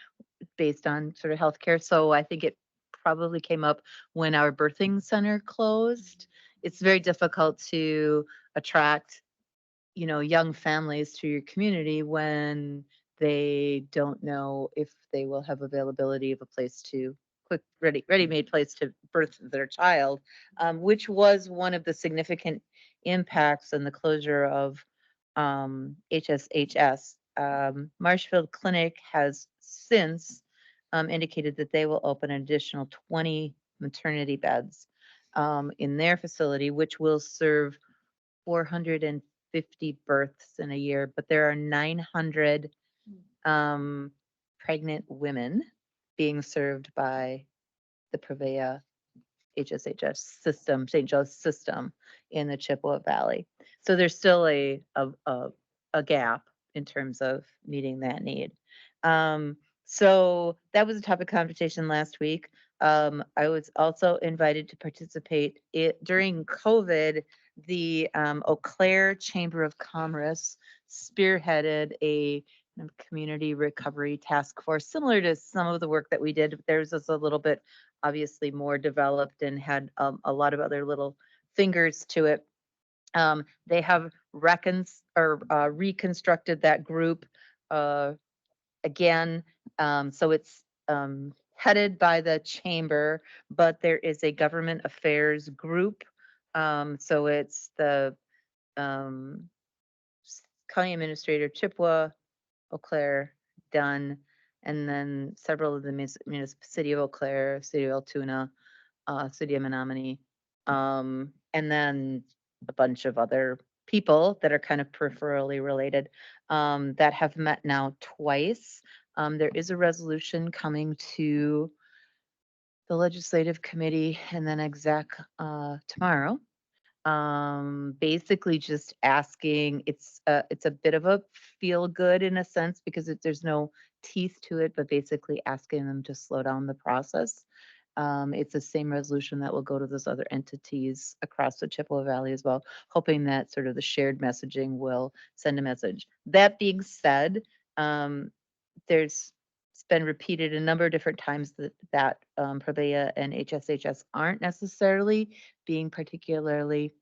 based on sort of healthcare. So I think it probably came up when our birthing center closed. It's very difficult to attract, young families to your community when they don't know if they will have availability of a place to ready-made place to birth their child, which was one of the significant impacts in the closure of HSHS. Marshfield Clinic has since indicated that they will open an additional 20 maternity beds in their facility, which will serve 450 births in a year, but there are 900 pregnant women being served by the Prevea HSHS system, St. Joe's system in the Chippewa Valley. So there's still a gap in terms of meeting that need. So that was a topic of conversation last week. I was also invited to participate during COVID. The Eau Claire Chamber of Commerce spearheaded a community recovery task force, similar to some of the work that we did. Theirs is a little bit obviously more developed and had a lot of other little fingers to it. They have reconstructed that group again. So it's headed by the chamber, but there is a government affairs group. So it's the county administrator, Chippewa, Eau Claire, Dunn, and then several of the city of Eau Claire, city of Altoona, city of Menominee, and then a bunch of other people that are kind of peripherally related that have met now twice. There is a resolution coming to the legislative committee and then exec tomorrow. Basically just asking, it's a bit of a feel good in a sense because there's no teeth to it, but basically asking them to slow down the process. It's the same resolution that will go to those other entities across the Chippewa Valley as well, hoping that sort of the shared messaging will send a message. That being said, it's been repeated a number of different times that Prevea and HSHS aren't necessarily being particularly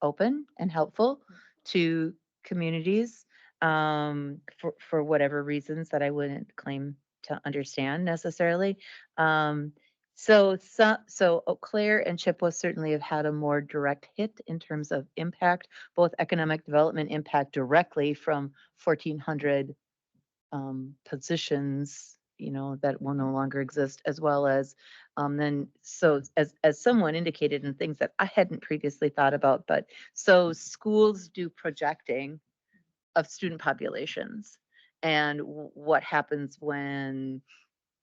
open and helpful to communities for whatever reasons that I wouldn't claim to understand necessarily. So Eau Claire and Chippewa certainly have had a more direct hit in terms of impact, both economic development impact directly from 1,400 positions, that will no longer exist, as well as then, so as someone indicated in things that I hadn't previously thought about, but so schools do projecting of student populations and what happens when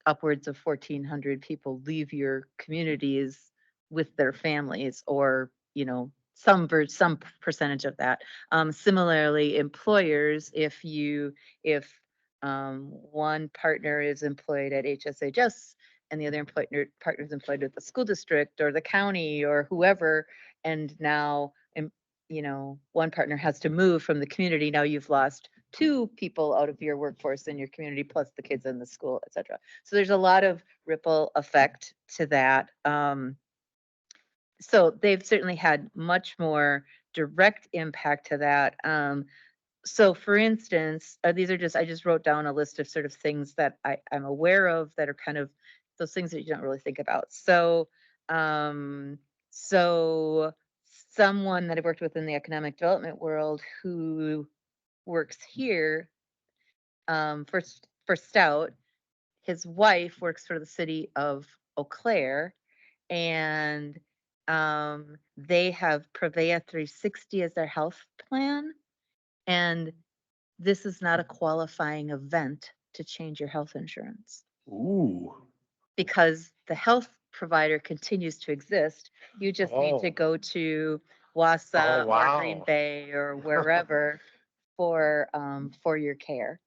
upwards of 1,400 people leave your communities with their families, or some percentage of that. Similarly, employers, if one partner is employed at HSHS and the other partner is employed with the school district or the county or whoever, and now one partner has to move from the community, now you've lost two people out of your workforce in your community, plus the kids in the school, et cetera. So there's a lot of ripple effect to that. So they've certainly had much more direct impact to that. So for instance, I just wrote down a list of sort of things that I'm aware of that are kind of those things that you don't really think about. So, so someone that I worked with in the economic development world who works here, for Stout, his wife works for the city of Eau Claire, and they have Prevea 360 as their health plan. And this is not a qualifying event to change your health insurance Ooh. because the health provider continues to exist. You just need to Oh. go to Wausau or Green Wow. Bay or wherever for your care.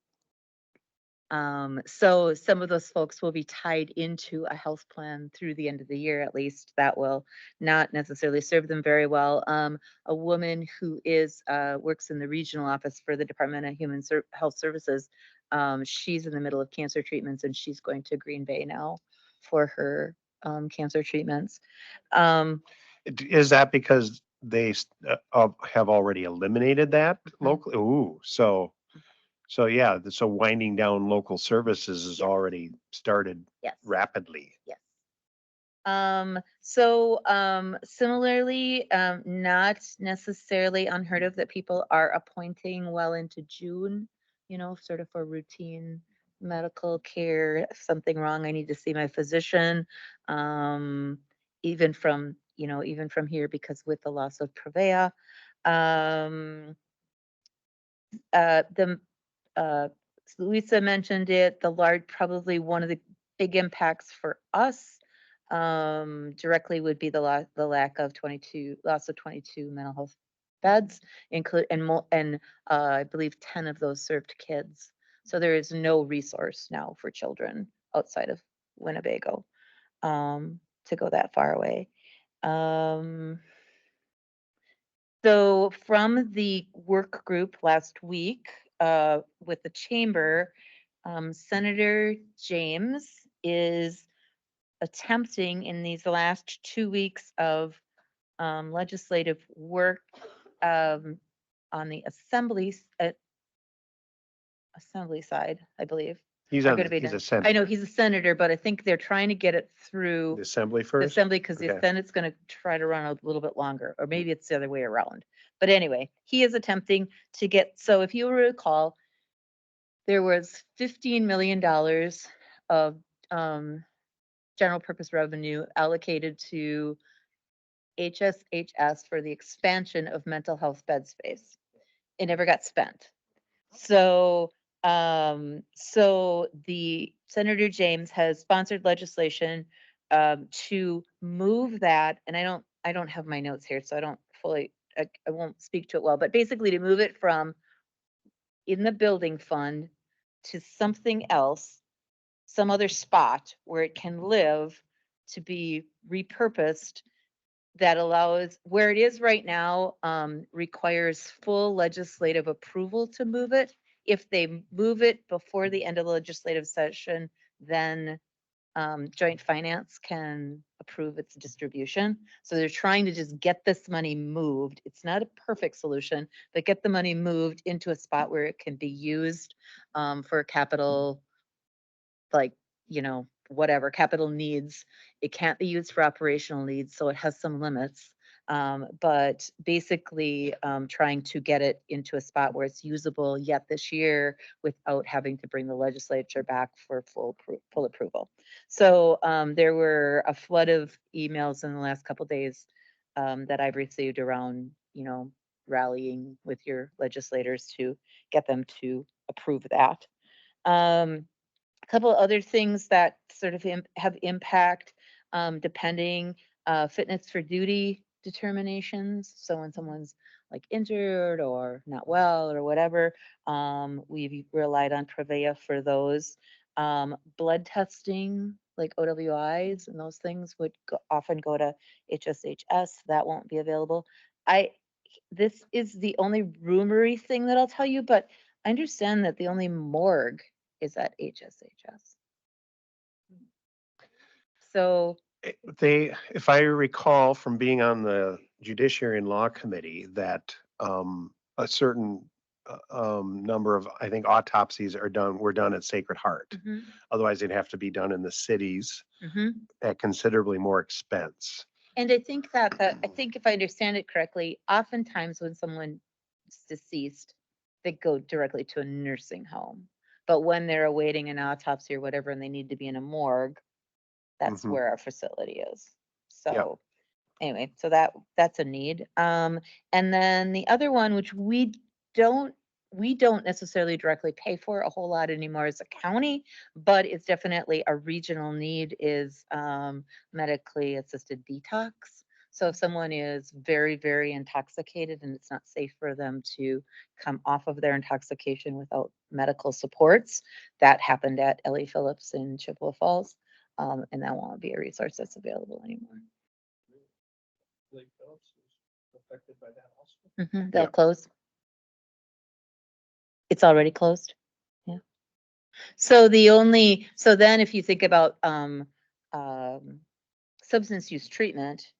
So some of those folks will be tied into a health plan through the end of the year, at least. That will not necessarily serve them very well. A woman who works in the regional office for the Department of Health Services, she's in the middle of cancer treatments and she's going to Green Bay now for her cancer treatments. Is that because they have already eliminated that locally? Ooh, so yeah, so winding down local services has already started Yes. rapidly. Yes. Similarly, not necessarily unheard of that people are appointing well into June, sort of for routine medical care. If something wrong, I need to see my physician. Even from here, because with the loss of Prevea, the Lisa mentioned it, probably one of the big impacts for us directly would be the lack of loss of 22 mental health beds, and I believe 10 of those served kids. So there is no resource now for children outside of Winnebago to go that far away. So from the work group last week with the chamber, Senator James is attempting in these last 2 weeks of legislative work on the assembly side, I believe. He's are on, gonna be he's done. a senator. I know he's a senator, but I think they're trying to get it through The assembly the first? assembly because the Okay. Senate's going to try to run a little bit longer, or maybe it's the other way around. But anyway, he is attempting to so if you recall, there was $15 million of general purpose revenue allocated to HSHS for the expansion of mental health bed space. It never got spent. So, the Senator James has sponsored legislation to move that, and I don't have my notes here, so I don't fully, I won't speak to it well, but basically to move it from in the building fund to something else, some other spot where it can live, to be repurposed, that allows, where it is right now, requires full legislative approval to move it. If they move it before the end of the legislative session, then joint finance can approve its distribution. So they're trying to just get this money moved. It's not a perfect solution, but get the money moved into a spot where it can be used for capital, like, whatever, capital needs. It can't be used for operational needs, so it has some limits. But basically, trying to get it into a spot where it's usable yet this year without having to bring the legislature back for full approval. So there were a flood of emails in the last couple days that I've received around, rallying with your legislators to get them to approve that. A couple of other things that sort of have impact, depending, fitness for duty determinations. So when someone's like injured or not well or whatever, we've relied on Prevea for those. Blood testing, like OWIs and those things would often go to HSHS. That won't be available. This is the only rumory thing that I'll tell you, but I understand that the only morgue is at HSHS. So, If I recall from being on the Judiciary and Law Committee, that a certain number of, I think, autopsies were done at Sacred Heart. mhm, Otherwise, they'd have to be done in the cities mhm. at considerably more expense. And I think I think if I understand it correctly, oftentimes when someone is deceased, they go directly to a nursing home. But when they're awaiting an autopsy or whatever, and they need to be in a morgue, that's Mhm. where our facility is. Yep. So anyway, so that's a need. And then the other one, which don't we don't necessarily directly pay for a whole lot anymore as a county, but it's definitely a regional need, is medically assisted detox. So if someone is very, very intoxicated and it's not safe for them to come off of their intoxication without medical supports, that happened at Ellie Phillips in Chippewa Falls. And that won't be a resource that's available anymore. Lake Phillips is affected by that also. They'll Yeah. close. It's already closed. Yeah. So then if you think about substance use treatment,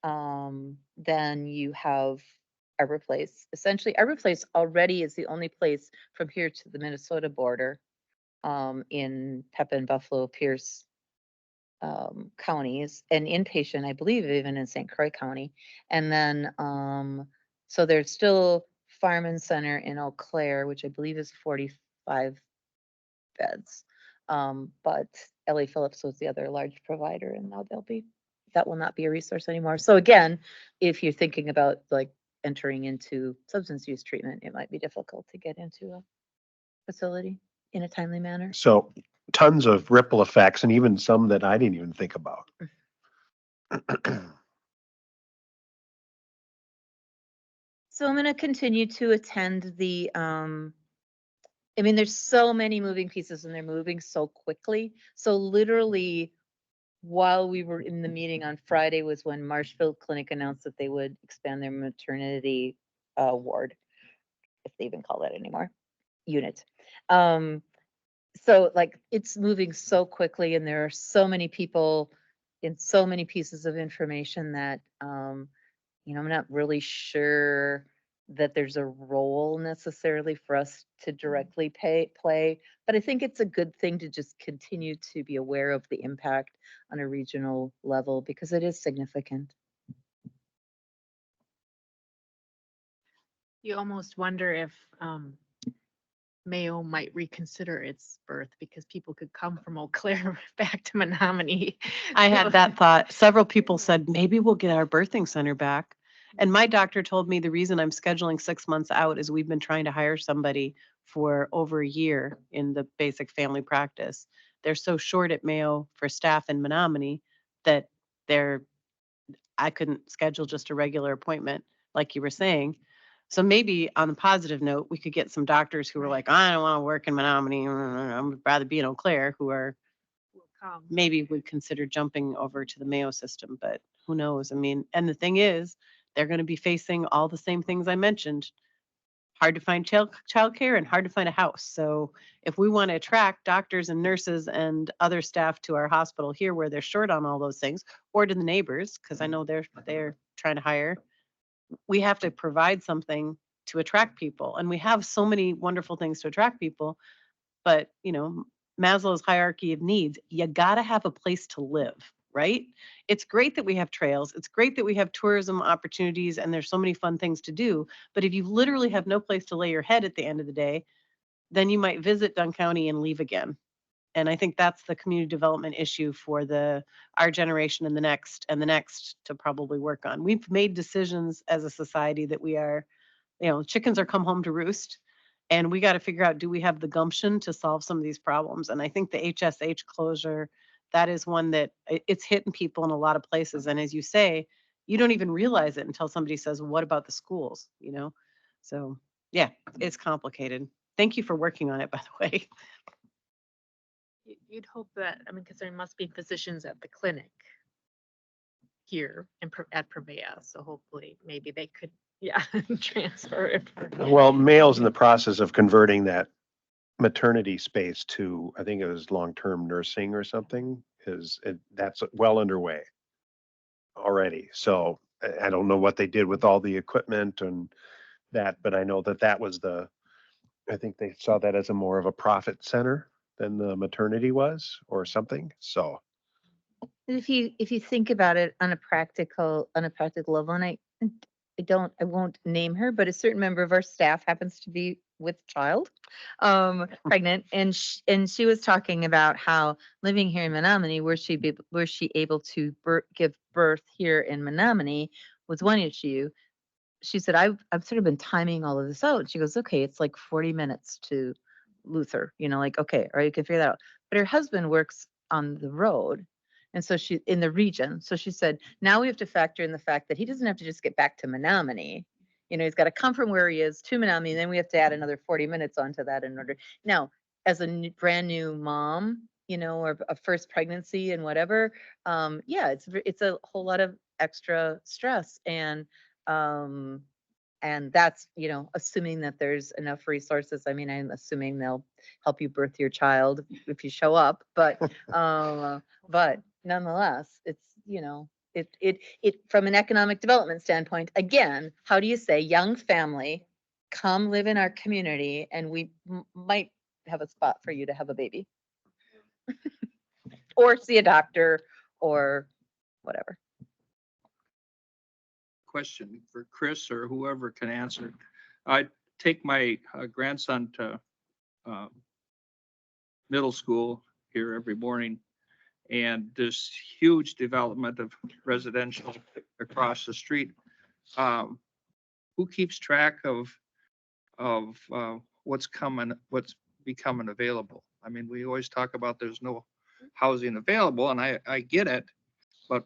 then you have Arbor Place. Essentially, Arbor Place already is the only place from here to the Minnesota border, in Pepin, Buffalo, Pierce counties, and inpatient, I believe, even in St. Croix County. And then, so there's still Farm Center in Eau Claire, which I believe is 45 beds. But LA Phillips was the other large provider, and now that will not be a resource anymore. So again, if you're thinking about like entering into substance use treatment, it might be difficult to get into a facility in a timely manner. So tons of ripple effects, and even some that I didn't even think about. So I'm going to continue to attend there's so many moving pieces and they're moving so quickly. So literally, while we were in the meeting on Friday was when Marshfield Clinic announced that they would expand their maternity ward, if they even call that anymore, unit. So like it's moving so quickly and there are so many people in so many pieces of information that, I'm not really sure that there's a role necessarily for us to directly play, but I think it's a good thing to just continue to be aware of the impact on a regional level because it is significant. You almost wonder if Mayo might reconsider its birth because people could come from Eau Claire back to Menominee. I had that thought. Several people said, maybe we'll get our birthing center back. And my doctor told me the reason I'm scheduling 6 months out is we've been trying to hire somebody for over a year in the basic family practice. They're so short at Mayo for staff in Menominee that I couldn't schedule just a regular appointment, like you were saying. So maybe on the positive note, we could get some doctors who are like, I don't want to work in Menominee. I would rather be in Eau Claire, who are Will come. maybe would consider jumping over to the Mayo system, but who knows? I mean, and the thing is, they're going to be facing all the same things I mentioned. Hard to find childcare and hard to find a house. So if we want to attract doctors and nurses and other staff to our hospital here where they're short on all those things, or to the neighbors, because I know they're trying to hire, we have to provide something to attract people. And we have so many wonderful things to attract people, but Maslow's hierarchy of needs, you gotta have a place to live, right? It's great that we have trails. It's great that we have tourism opportunities and there's so many fun things to do. But if you literally have no place to lay your head at the end of the day, then you might visit Dunn County and leave again. And I think that's the community development issue for our generation and the next to probably work on. We've made decisions as a society that we are, chickens are come home to roost. And we got to figure out, do we have the gumption to solve some of these problems? And I think the HSH closure, that is one that it's hitting people in a lot of places. And as you say, you don't even realize it until somebody says, well, what about the schools? So yeah, it's complicated. Thank you for working on it, by the way. You'd hope that, I mean, because there must be physicians at the clinic here at Prevea, so hopefully maybe they could, transfer it. Well, Mayo's in the process of converting that maternity space to, I think it was long-term nursing or something, that's well underway already. So I don't know what they did with all the equipment and that, but I know that was I think they saw that as a more of a profit center than the maternity was or something. So If you think about it on a practical level, and I won't name her, but a certain member of our staff happens to be with child, pregnant, and she was talking about how living here in Menominee, were she able to give birth here in Menominee, was one issue. She said, I've sort of been timing all of this out. She goes, okay, it's like 40 minutes to Luther, like, okay, or you can figure that out. But her husband works on the road. And so she in the region. So she said, now we have to factor in the fact that he doesn't have to just get back to Menominee. He's got to come from where he is to Menominee. And then we have to add another 40 minutes onto that in order. Now, as a brand new mom, or a first pregnancy and whatever, it's a whole lot of extra stress. And that's, assuming that there's enough resources. I mean, I'm assuming they'll help you birth your child if you show up, but nonetheless, it's, it from an economic development standpoint, again, how do you say young family, come live in our community and we might have a spot for you to have a baby or see a doctor or whatever. Question for Chris or whoever can answer. I take my grandson to middle school here every morning, and this huge development of residential across the street. Who keeps track of what's becoming available? I mean, we always talk about there's no housing available, and I get it, but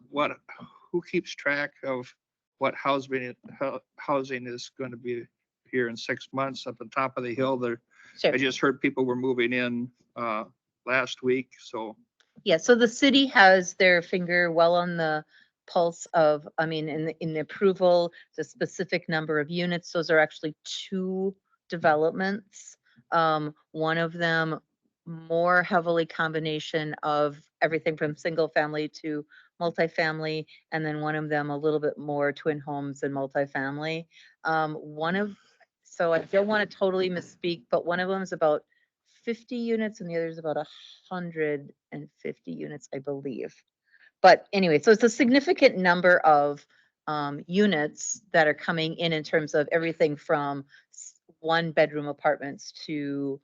who keeps track of what housing is going to be here in 6 months up on top of the hill there? Sure. I just heard people were moving in last week, so. Yeah, so the city has their finger well on the pulse of, I mean, in the approval, the specific number of units. Those are actually 2 developments. One of them more heavily combination of everything from single family to multifamily, and then one of them a little bit more twin homes and multifamily. So I don't want to totally misspeak, but one of them is about 50 units and the other is about 150 units, I believe. But anyway, so it's a significant number of units that are coming in terms of everything from 1-bedroom apartments to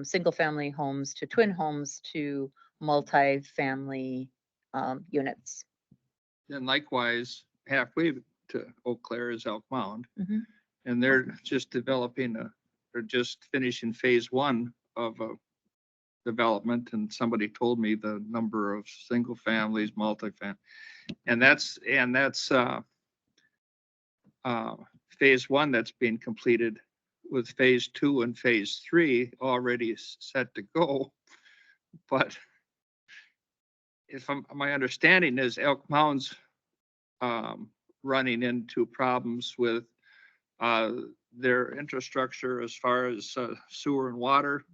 single family homes to twin homes to multi-family units. And likewise, halfway to Eau Claire is Elk Mound. Mhm. And they're just they're just finishing phase 1 of a development. And somebody told me the number of single families, multifamily, and that's phase 1 that's being completed, with phase 2 and phase 3 already set to go. But my understanding is Elk Mound's running into problems with their infrastructure as far as sewer and water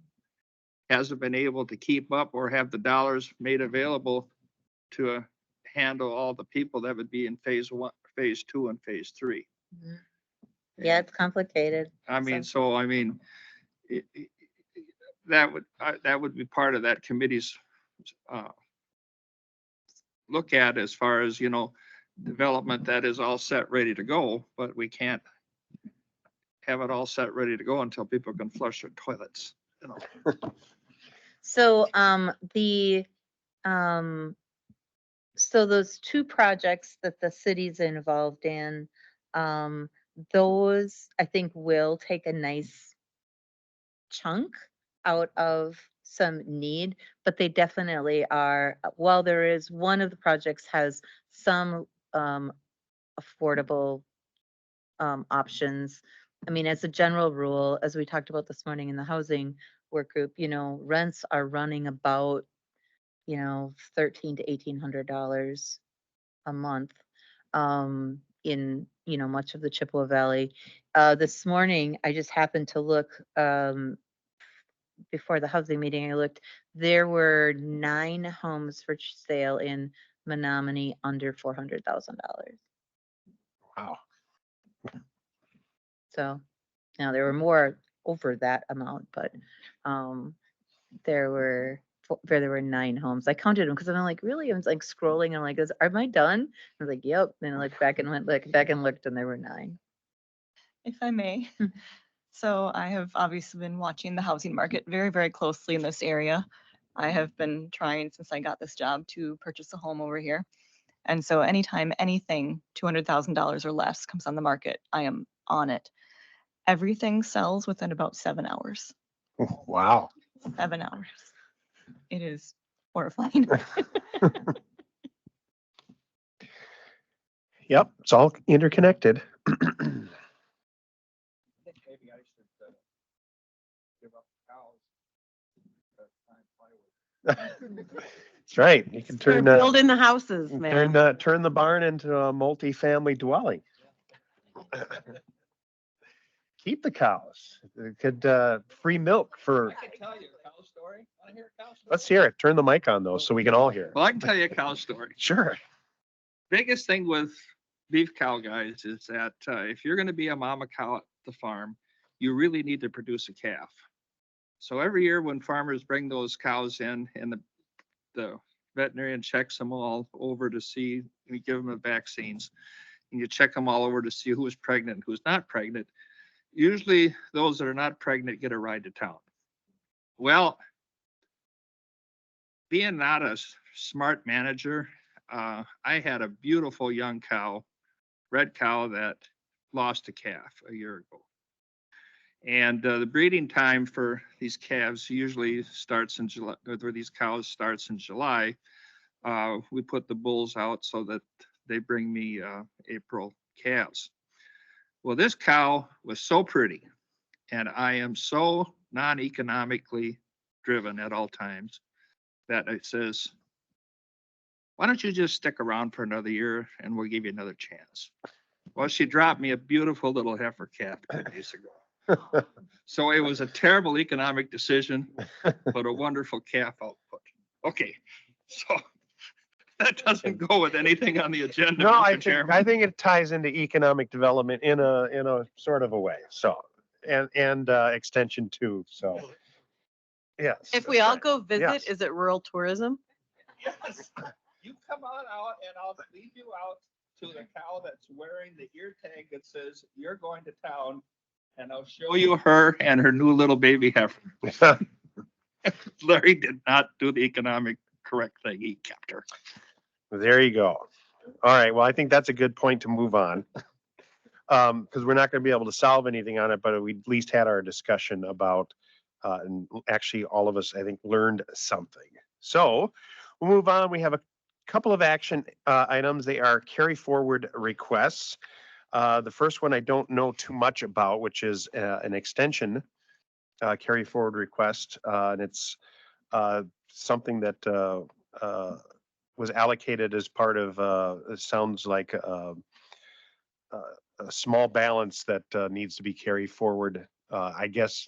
hasn't been able to keep up or have the dollars made available to handle all the people that would be in phase 1, phase 2, and phase 3. Yeah, it's complicated. I mean, that would be part of that committee's look at, as far as, development that is all set, ready to go, but we can't have it all set, ready to go until people can flush their toilets, So, so those two projects that the city's involved in, those I think will take a nice chunk out of some need, but they definitely are, while there is, one of the projects has some affordable options. I mean, as a general rule, as we talked about this morning in the housing work group, rents are running about, $1,300 to $1,800 a month in, much of the Chippewa Valley. This morning, I just happened to look before the housing meeting. I looked, there were 9 homes for sale in Menominee under $400,000. Wow. So now there were more over that amount, but there were 9 homes. I counted them because I'm like, really? I was like scrolling. I'm like, am I done? I was like, yep. Then I looked back and looked, and there were 9. If I may. Hmm. So I have obviously been watching the housing market very, very closely in this area. I have been trying since I got this job to purchase a home over here. And so anytime anything $200,000 or less comes on the market, I am on it. Everything sells within about 7 hours. Wow. 7 hours. It is horrifying. Yep, it's all interconnected. Maybe I should give up cows. That's right. You can turn Building the houses, man. turn the barn into a multi-family dwelling. Keep the cows. It could free milk for. I can tell you a cow story. Want to hear a cow story? Let's hear it. Turn the mic on though, so we can all hear. Well, I can tell you a cow story. Sure. Biggest thing with beef cow guys is that if you're going to be a mama cow at the farm, you really need to produce a calf. So every year when farmers bring those cows in, and the veterinarian checks them all over to see, we give them the vaccines, and you check them all over to see who is pregnant and who's not pregnant. Usually those that are not pregnant get a ride to town. Well, being not a smart manager, I had a beautiful young cow, red cow, that lost a calf a year ago. And the breeding time for these calves usually starts in July, or these cows starts in July. We put the bulls out so that they bring me April calves. Well, this cow was so pretty, and I am so non-economically driven at all times that it says, why don't you just stick around for another year and we'll give you another chance. Well, she dropped me a beautiful little heifer calf 2 days ago. So it was a terrible economic decision, but a wonderful calf output. Okay, so that doesn't go with anything on the agenda, No, Mr. Chairman. I think it ties into economic development in a sort of a way. So, and extension too. So, yes. If we all go Yes. visit, is it rural tourism? Yes, you come on out and I'll lead you out to the cow that's wearing the ear tag that says you're going to town, and I'll show you her and her new little baby heifer. Larry did not do the economic correct thing. He kept her. There you go. All right. Well, I think that's a good point to move on. Because we're not going to be able to solve anything on it, but we at least had our discussion about, and actually all of us, I think, learned something. So we'll move on. We have a couple of action items. They are carry forward requests. The first one I don't know too much about, which is an extension carry forward request. And it's something that was allocated as part of, it sounds like a small balance that needs to be carried forward. I guess,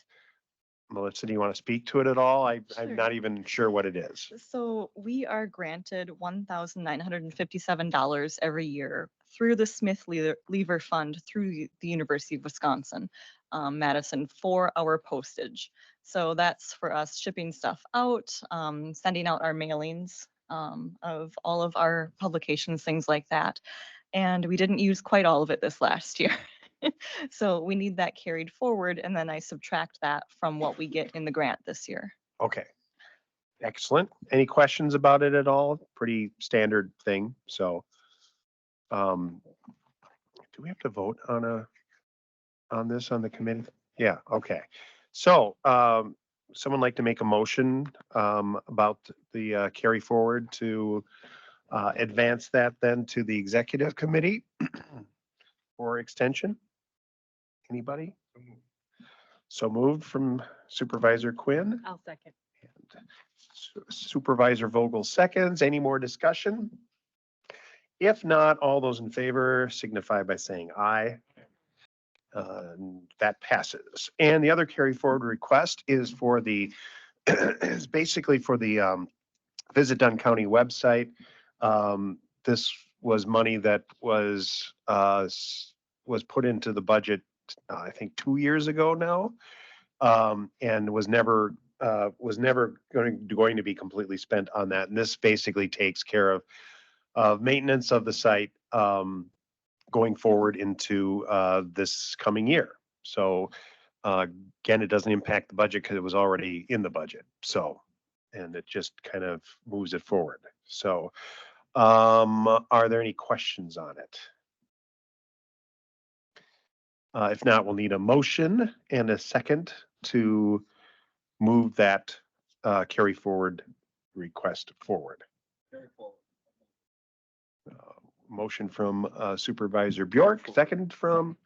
Melissa, do you want to speak to it at all? I'm Sure. not even sure what it is. So we are granted $1,957 every year through the Smith Lever Fund through the University of Wisconsin, Madison, for our postage. So that's for us shipping stuff out, sending out our mailings of all of our publications, things like that. And we didn't use quite all of it this last year. So we need that carried forward, and then I subtract that from what we get in the grant this year. Okay. Excellent. Any questions about it at all? Pretty standard thing, so. Do we have to vote on this on the committee? Yeah, okay. So, someone like to make a motion, about the, carry forward to, advance that then to the executive committee for extension? Anybody? So moved from Supervisor Quinn. I'll second. And Supervisor Vogel seconds. Any more discussion? If not, all those in favor signify by saying aye. That passes. And the other carry forward request is for the, is basically for the Visit Dunn County website. This was money that was put into the budget, I think 2 years ago now, and was never going to be completely spent on that. And this basically takes care of maintenance of the site going forward into this coming year. So again, it doesn't impact the budget because it was already in the budget. So, and it just kind of moves it forward. So are there any questions on it? If not, we'll need a motion and a second to move that carry forward request forward. Motion from Supervisor Bjork, second from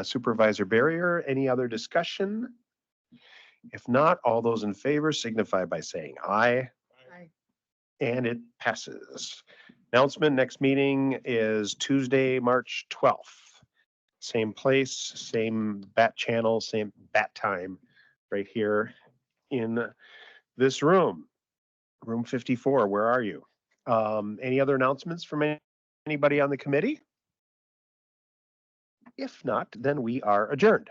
Supervisor Barrier. Any other discussion? If not, all those in favor signify by saying aye. Aye. And it passes. Announcement, next meeting is Tuesday, March 12th. Same place, same bat channel, same bat time, right here in this room. Room 54, where are you? Any other announcements from anybody on the committee? If not, then we are adjourned.